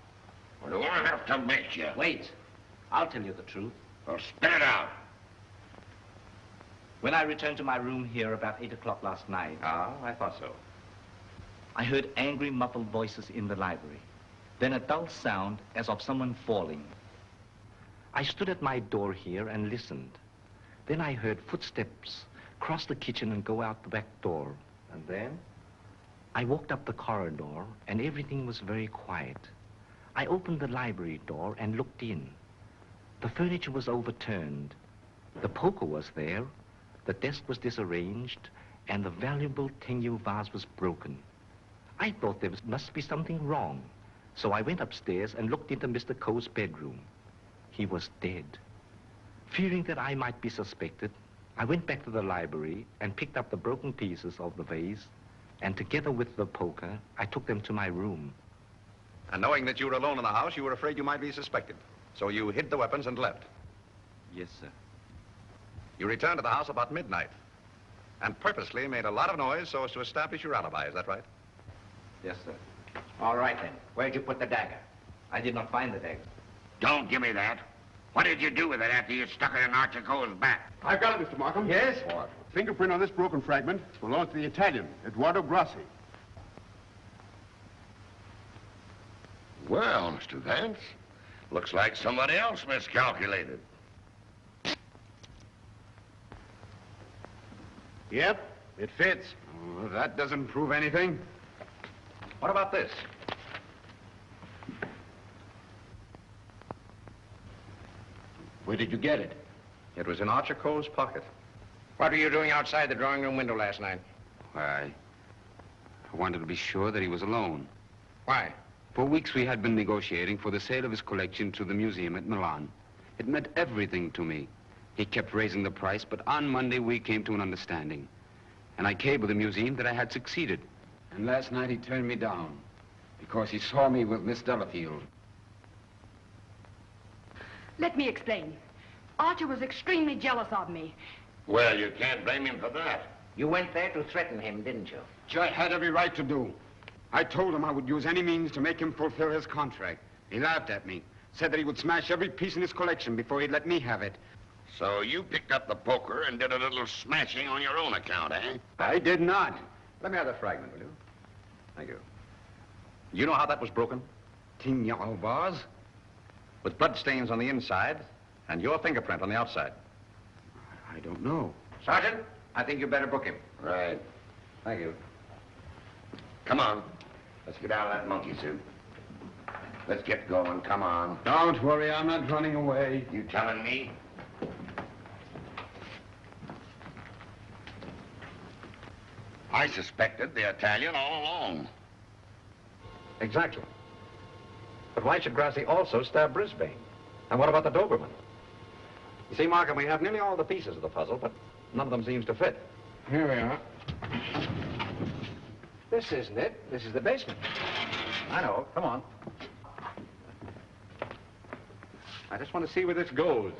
Or do I have to make you? Wait. I'll tell you the truth. Well, spit it out. When I returned to my room here about 8 o'clock last night... Ah, I thought so. I heard angry, muffled voices in the library. Then a dull sound as of someone falling. I stood at my door here and listened. Then I heard footsteps cross the kitchen and go out the back door. And then? I walked up the corridor and everything was very quiet. I opened the library door and looked in. The furniture was overturned. The poker was there. The desk was disarranged, and the valuable Tengyu vase was broken. I thought there must be something wrong, so I went upstairs and looked into Mr. Coe's bedroom. He was dead. Fearing that I might be suspected, I went back to the library and picked up the broken pieces of the vase, and together with the poker, I took them to my room. And knowing that you were alone in the house, you were afraid you might be suspected. So you hid the weapons and left. Yes, sir. You returned to the house about midnight and purposely made a lot of noise so as to establish your alibi. Is that right? Yes, sir. All right, then. Where'd you put the dagger? I did not find the dagger. Don't give me that. What did you do with it after you stuck it in Archer Coe's back? I've got it, Mr. Markham. Yes? What? Fingerprint on this broken fragment belongs to the Italian, Eduardo Grassi. Well, Mr. Vance, looks like somebody else miscalculated. Yep, it fits. Oh, that doesn't prove anything. What about this? Where did you get it? It was in Archer Coe's pocket. What were you doing outside the drawing room window last night? Why, I wanted to be sure that he was alone. Why? For weeks we had been negotiating for the sale of his collection to the museum at Milan. It meant everything to me. He kept raising the price, but on Monday we came to an understanding. And I cabled the museum that I had succeeded. And last night he turned me down because he saw me with Miss Delafield. Let me explain. Archer was extremely jealous of me. Well, you can't blame him for that. You went there to threaten him, didn't you? Which I had every right to do. I told him I would use any means to make him fulfill his contract. He laughed at me, said that he would smash every piece in his collection before he'd let me have it. So you picked up the poker and did a little smashing on your own account, eh? I did not. Let me have the fragment, will you? Thank you. You know how that was broken? Ting Yao vase? With blood stains on the inside and your fingerprint on the outside. I don't know. Sergeant, I think you better book him. Right. Thank you. Come on. Let's get out of that monkey suit. Let's get going. Come on. Don't worry, I'm not running away. You telling me? I suspected the Italian all along. Exactly. But why should Grassi also stab Brisbane? And what about the Doberman? You see, Markham, we have nearly all the pieces of the puzzle, but none of them seems to fit. Here we are. This isn't it. This is the basement. I know. Come on. I just want to see where this goes.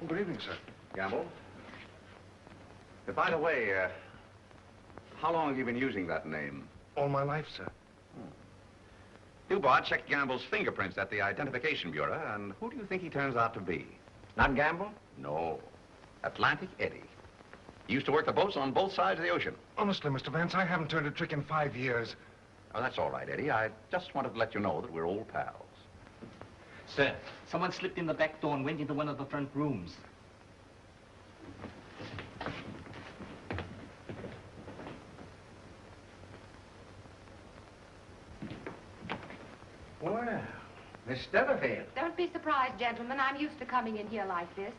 Good evening, sir. Gamble? By the way, how long have you been using that name? All my life, sir. Dubois checked Gamble's fingerprints at the Identification Bureau, and who do you think he turns out to be? Not Gamble? No. Atlantic Eddie. He used to work the boats on both sides of the ocean. Honestly, Mr. Vance, I haven't turned a trick in 5 years. Oh, that's all right, Eddie. I just wanted to let you know that we're old pals. Sir, someone slipped in the back door and went into one of the front rooms. Well, Miss Delafield, Don't be surprised, gentlemen. I'm used to coming in here like this.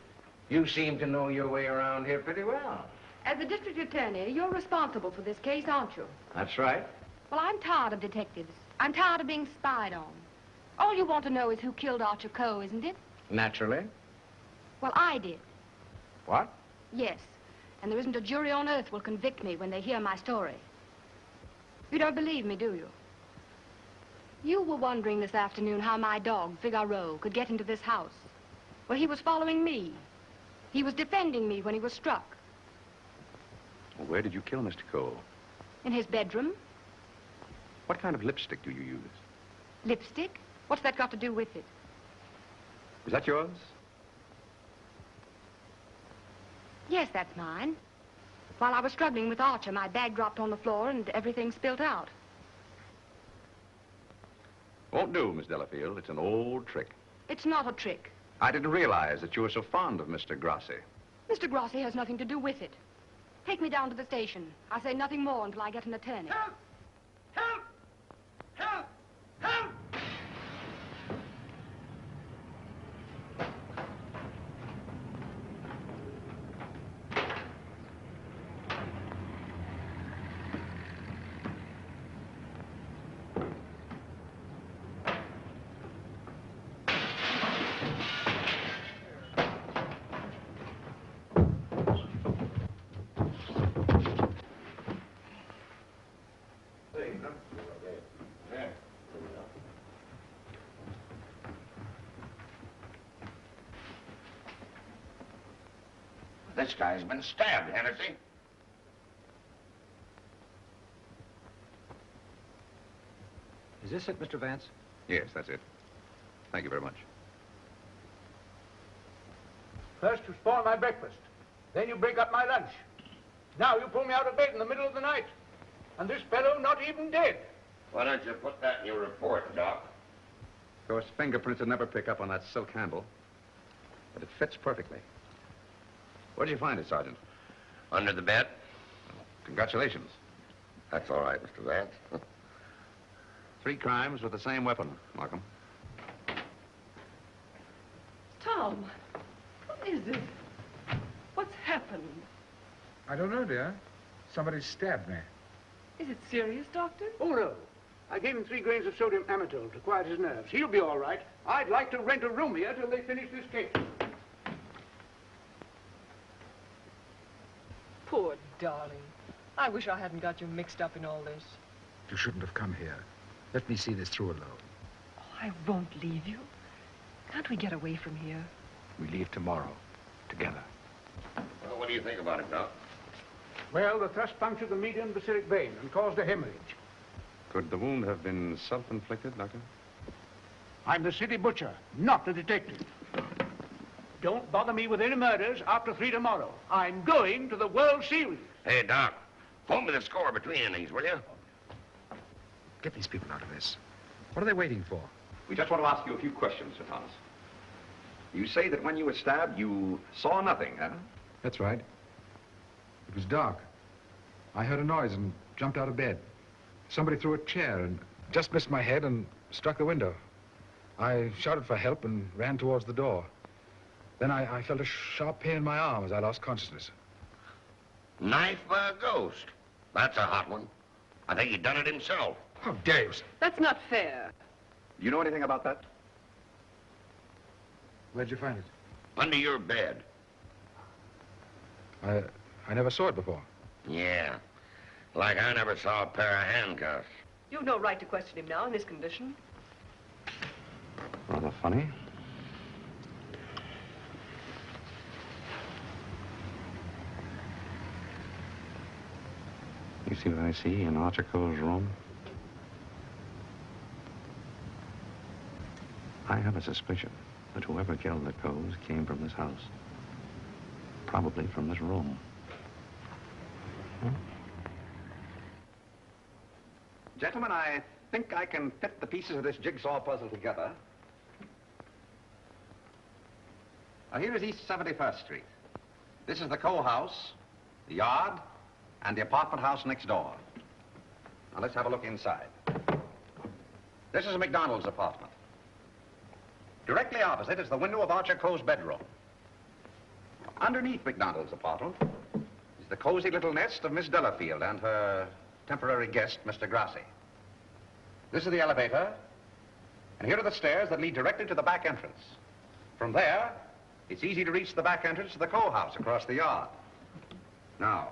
you seem to know your way around here pretty well. As the district attorney, you're responsible for this case, aren't you? That's right. Well, I'm tired of detectives. I'm tired of being spied on. All you want to know is who killed Archer Coe, isn't it? Naturally. Well, I did. What? Yes. And there isn't a jury on earth will convict me when they hear my story. You don't believe me, do you? You were wondering this afternoon how my dog, Figaro, could get into this house. Well, he was following me. He was defending me when he was struck. Well, where did you kill Mr. Cole? In his bedroom. What kind of lipstick do you use? Lipstick? What's that got to do with it? Is that yours? Yes, that's mine. While I was struggling with Archer, my bag dropped on the floor and everything spilt out. Won't do, Miss Delafield. It's an old trick. It's not a trick. I didn't realize that you were so fond of Mr. Grossi. Mr. Grossi has nothing to do with it. Take me down to the station. I'll say nothing more until I get an attorney. Help! Help! Help! Help! This guy's been stabbed, Hennessy. Is this it, Mr. Vance? Yes, that's it. Thank you very much. First you spoil my breakfast. Then you break up my lunch. Now you pull me out of bed in the middle of the night. And this fellow not even dead. Why don't you put that in your report, Doc? Of course, fingerprints would never pick up on that silk handle. But it fits perfectly. Where did you find it, Sergeant? Under the bed. Congratulations. That's all right, Mr. Vance. 3 crimes with the same weapon, Markham. Tom, what is it? What's happened? I don't know, dear. Somebody stabbed me. Is it serious, Doctor? Oh, no. I gave him 3 grains of sodium amytal to quiet his nerves. He'll be all right. I'd like to rent a room here till they finish this case. Poor darling. I wish I hadn't got you mixed up in all this. You shouldn't have come here. Let me see this through alone. Oh, I won't leave you. Can't we get away from here? We leave tomorrow. Together. Well, what do you think about it, Doc? Well, the thrust punctured the median basilic vein and caused a hemorrhage. Could the wound have been self-inflicted, Doctor? I'm the city butcher, not the detective. Don't bother me with any murders after 3 tomorrow. I'm going to the World Series. Hey, Doc, phone me the score between innings, will you? Get these people out of this. What are they waiting for? We just want to ask you a few questions, Sir Thomas. You say that when you were stabbed, you saw nothing, huh? That's right. It was dark. I heard a noise and jumped out of bed. Somebody threw a chair and just missed my head and struck the window. I shouted for help and ran towards the door. Then I felt a sharp pain in my arm as I lost consciousness. Knife by a ghost. That's a hot one. I think he done it himself. How dare you, sir? That's not fair. You know anything about that? Where'd you find it? Under your bed. I never saw it before. Yeah. Like I never saw a pair of handcuffs. You've no right to question him now in this condition. Rather funny. You see what I see in Archer Cole's room? I have a suspicion that whoever killed the Coles came from this house. Probably from this room. Gentlemen, I think I can fit the pieces of this jigsaw puzzle together. Now, here is East 71st Street. This is the Cole house, the yard, and the apartment house next door. Now, let's have a look inside. This is McDonald's apartment. Directly opposite is the window of Archer Cole's bedroom. Underneath McDonald's apartment is the cozy little nest of Miss Delafield and her temporary guest, Mr. Grassi. This is the elevator, and here are the stairs that lead directly to the back entrance. From there, it's easy to reach the back entrance to the Cole house across the yard. Now,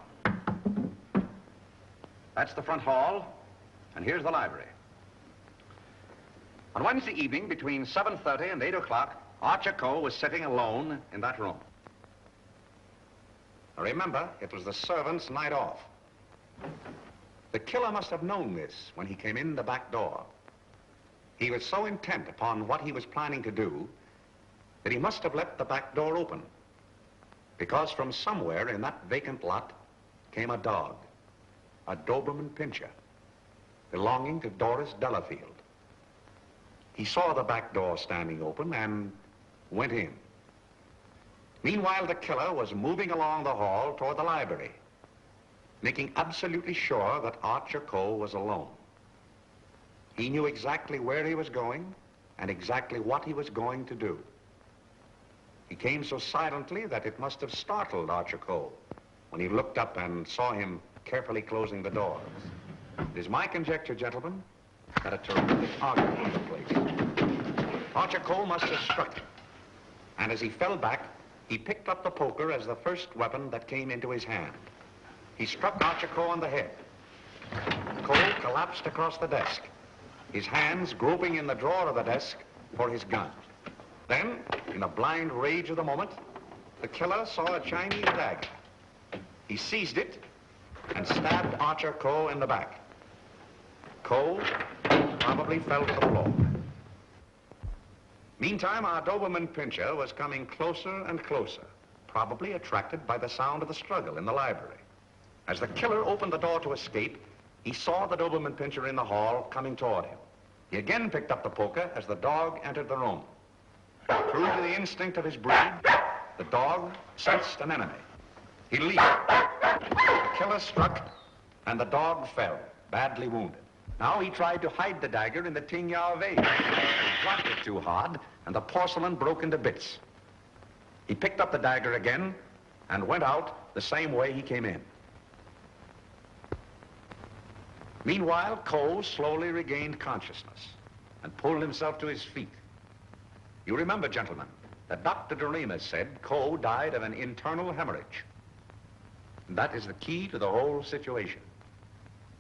that's the front hall, and here's the library. On Wednesday evening, between 7:30 and 8 o'clock, Archer Cole was sitting alone in that room. Now, remember, it was the servant's night off. The killer must have known this when he came in the back door. He was so intent upon what he was planning to do that he must have left the back door open, because from somewhere in that vacant lot came a dog, a Doberman Pinscher, belonging to Doris Delafield. He saw the back door standing open and went in. Meanwhile, the killer was moving along the hall toward the library, making absolutely sure that Archer Cole was alone. He knew exactly where he was going and exactly what he was going to do. He came so silently that it must have startled Archer Cole when he looked up and saw him carefully closing the doors. It is my conjecture, gentlemen, that a terrific argument took place. Archer Cole must have struck him, and as he fell back, he picked up the poker as the first weapon that came into his hand. He struck Archer Cole on the head. Cole collapsed across the desk, his hands groping in the drawer of the desk for his gun. Then, in a blind rage of the moment, the killer saw a Chinese dagger. He seized it and stabbed Archer Cole in the back. Cole probably fell to the floor. Meantime, our Doberman Pinscher was coming closer and closer, probably attracted by the sound of the struggle in the library. As the killer opened the door to escape, he saw the Doberman Pinscher in the hall coming toward him. He again picked up the poker as the dog entered the room. True to the instinct of his breed, the dog sensed an enemy. He leaped. The killer struck, and the dog fell, badly wounded. Now he tried to hide the dagger in the Tingya vase. He dropped it too hard, and the porcelain broke into bits. He picked up the dagger again and went out the same way he came in. Meanwhile, Cole slowly regained consciousness and pulled himself to his feet. You remember, gentlemen, that Dr. Doremus said Cole died of an internal hemorrhage. That is the key to the whole situation.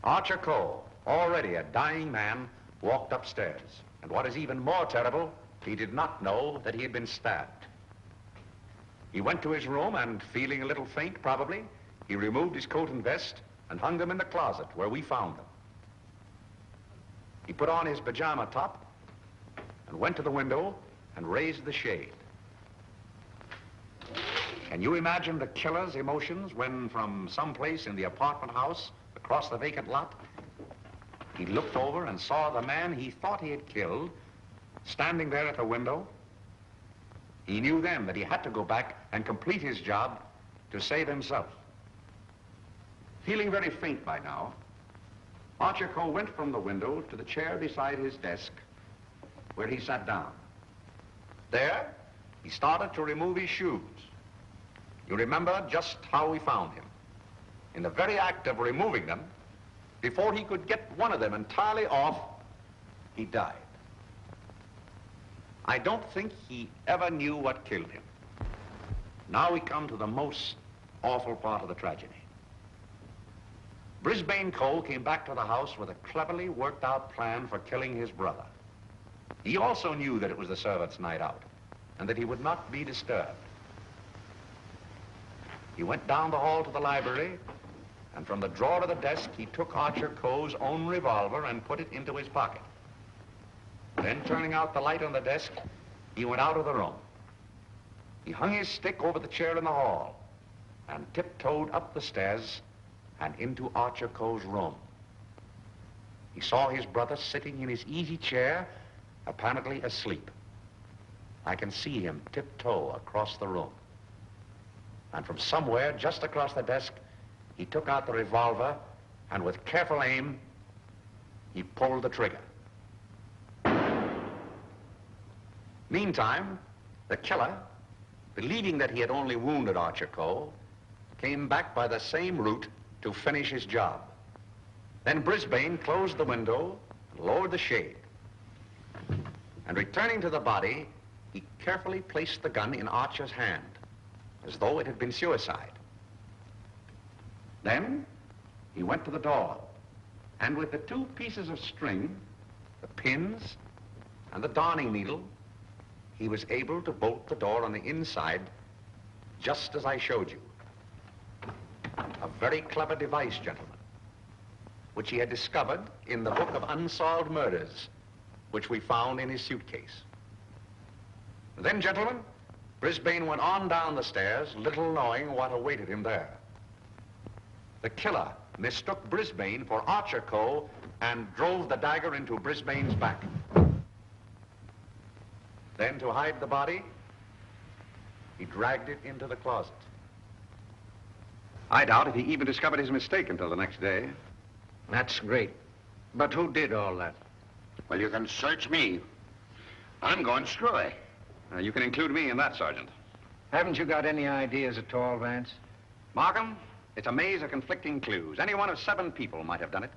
Archer Cole, already a dying man, walked upstairs. And what is even more terrible, he did not know that he had been stabbed. He went to his room and, feeling a little faint probably, he removed his coat and vest and hung them in the closet where we found them. He put on his pajama top and went to the window and raised the shade. Can you imagine the killer's emotions when, from someplace in the apartment house across the vacant lot, he looked over and saw the man he thought he had killed standing there at the window? He knew then that he had to go back and complete his job to save himself. Feeling very faint by now, Archer Coe went from the window to the chair beside his desk, where he sat down. There, he started to remove his shoes. You remember just how we found him. In the very act of removing them, before he could get one of them entirely off, he died. I don't think he ever knew what killed him. Now we come to the most awful part of the tragedy. Brisbane Coe came back to the house with a cleverly worked out plan for killing his brother. He also knew that it was the servants' night out and that he would not be disturbed. He went down the hall to the library, and from the drawer of the desk, he took Archer Coe's own revolver and put it into his pocket. Then, turning out the light on the desk, he went out of the room. He hung his stick over the chair in the hall and tiptoed up the stairs and into Archer Coe's room. He saw his brother sitting in his easy chair, apparently asleep. I can see him tiptoe across the room. And from somewhere just across the desk, he took out the revolver and with careful aim, he pulled the trigger. Meantime, the killer, believing that he had only wounded Archer Coe, came back by the same route to finish his job. Then Brisbane closed the window and lowered the shade. And returning to the body, he carefully placed the gun in Archer's hand, as though it had been suicide. Then he went to the door, and with the two pieces of string, the pins, and the darning needle, he was able to bolt the door on the inside, just as I showed you. A very clever device, gentlemen, which he had discovered in the book of Unsolved Murders, which we found in his suitcase. Then, gentlemen, Brisbane went on down the stairs, little knowing what awaited him there. The killer mistook Brisbane for Archer Coe and drove the dagger into Brisbane's back. Then, to hide the body, he dragged it into the closet. I doubt if he even discovered his mistake until the next day. That's great. But who did all that? Well, you can search me. I'm going screwy. You can include me in that, Sergeant. Haven't you got any ideas at all, Vance? Markham, it's a maze of conflicting clues. Any one of 7 people might have done it.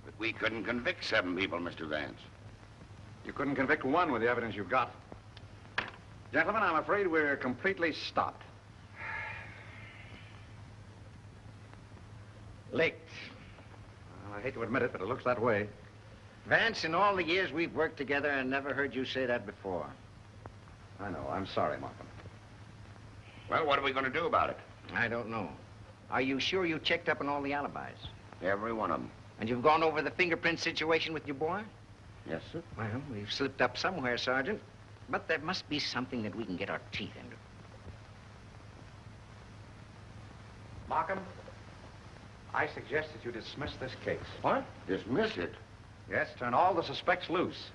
But we couldn't convict 7 people, Mr. Vance. You couldn't convict one with the evidence you've got. Gentlemen, I'm afraid we're completely stopped. Licked. Well, I hate to admit it, but it looks that way. Vance, in all the years we've worked together, I never heard you say that before. I know. I'm sorry, Markham. Well, what are we going to do about it? I don't know. Are you sure you checked up on all the alibis? Every one of them. And you've gone over the fingerprint situation with your boy? Yes, sir. Well, we've slipped up somewhere, Sergeant. But there must be something that we can get our teeth into. Markham, I suggest that you dismiss this case. What? Dismiss it? Yes, turn all the suspects loose.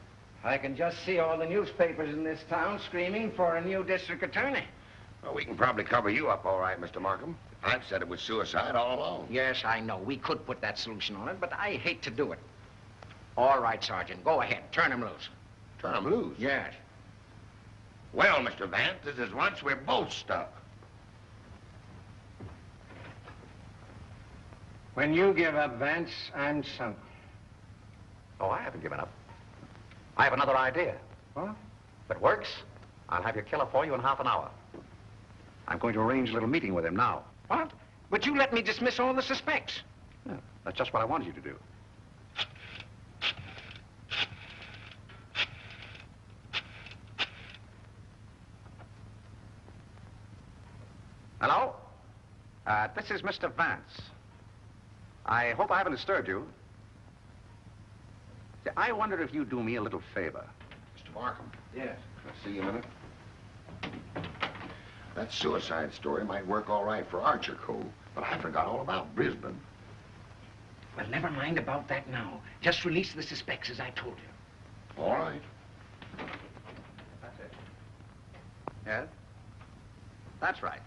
I can just see all the newspapers in this town screaming for a new district attorney. Well, we can probably cover you up all right, Mr. Markham. I've said it was suicide all along. Yes, I know. We could put that solution on it, but I hate to do it. All right, Sergeant. Go ahead. Turn him loose. Turn him loose? Yes. Well, Mr. Vance, this is once we're both stuck. When you give up, Vance, I'm sunk. Oh, I haven't given up. I have another idea. What? If it works, I'll have your killer for you in half an hour. I'm going to arrange a little meeting with him now. What? But you let me dismiss all the suspects. Yeah, that's just what I wanted you to do. Hello? This is Mr. Vance. I hope I haven't disturbed you. See, I wondered if you'd do me a little favor. Mr. Markham. Yes. Can I see you a minute? That suicide story might work all right for Archer Coe, but I forgot all about Brisbane. Well, never mind about that now. Just release the suspects, as I told you. All right. That's it. Yes? That's right.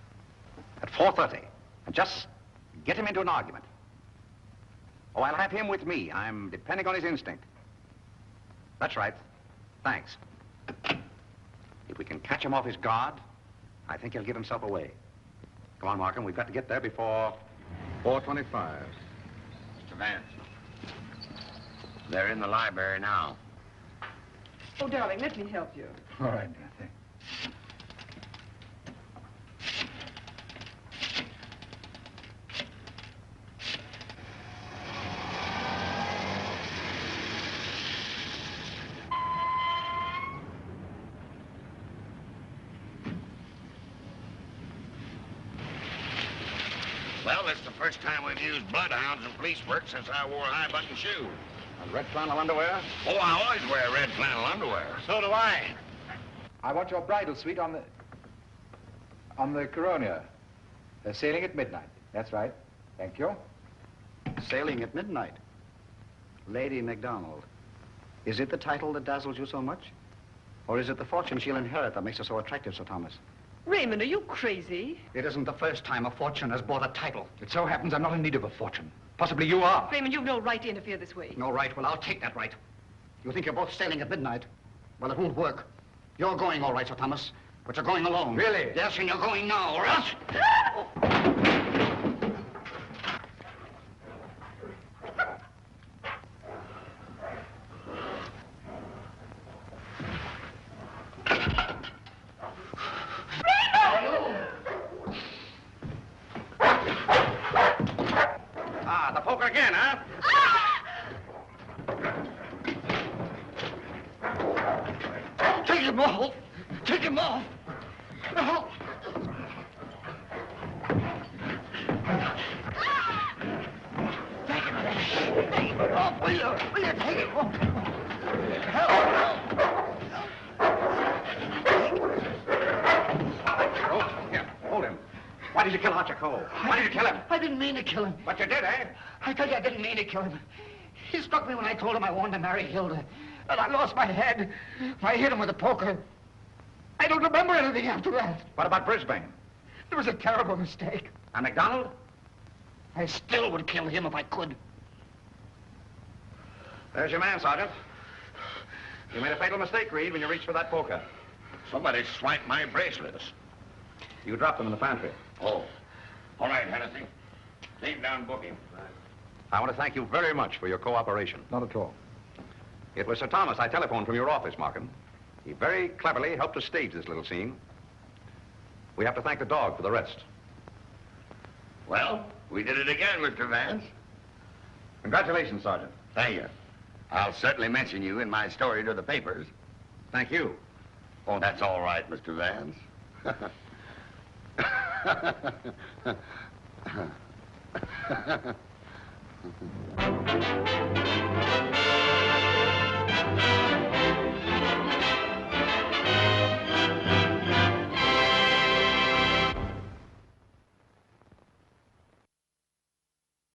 At 4:30. And just get him into an argument. Oh, I'll have him with me. I'm depending on his instinct. That's right. Thanks. If we can catch him off his guard, I think he'll give himself away. Come on, Markham. We've got to get there before 4:25. Mr. Vance. They're in the library now. Oh, darling, let me help you. All right, dear. Thanks. Well, it's the first time we've used bloodhounds in police work since I wore high-button shoes. And red flannel underwear? Oh, I always wear red flannel underwear. So do I. I want your bridal suite on the Coronia. Sailing at midnight. That's right. Thank you. Sailing at midnight. Lady MacDonald. Is it the title that dazzles you so much? Or is it the fortune she'll inherit that makes her so attractive, Sir Thomas? Raymond, are you crazy? It isn't the first time a fortune has bought a title. It so happens I'm not in need of a fortune. Possibly you are. Raymond, you've no right to interfere this way. No right? Well, I'll take that right. You think you're both sailing at midnight? Well, it won't work. You're going all right, Sir Thomas, but you're going alone. Really? Yes, and you're going now, or else... Ah, the poker again, huh? Take him off! Take him off! No! Take him off! Will you? Will you take him off? Oh, here, hold him. Why did you kill Archer Cole? Why did you kill him? I didn't mean to kill him. But you did, eh? I tell you, I didn't mean to kill him. He struck me when I told him I wanted to marry Hilda. And I lost my head. I hit him with a poker. I don't remember anything after that. What about Brisbane? It was a terrible mistake. And MacDonald? I still would kill him if I could. There's your man, Sergeant. You made a fatal mistake, Reed, when you reached for that poker. Somebody swiped my bracelets. You dropped them in the pantry. Oh. All right, Hennessy. Leave down booking. I want to thank you very much for your cooperation. Not at all. It was Sir Thomas I telephoned from your office, Markham. He very cleverly helped us stage this little scene. We have to thank the dog for the rest. Well, we did it again, Mr. Vance. Congratulations, Sergeant. Thank you. I'll certainly mention you in my story to the papers. Thank you. Oh, that's all right, Mr. Vance.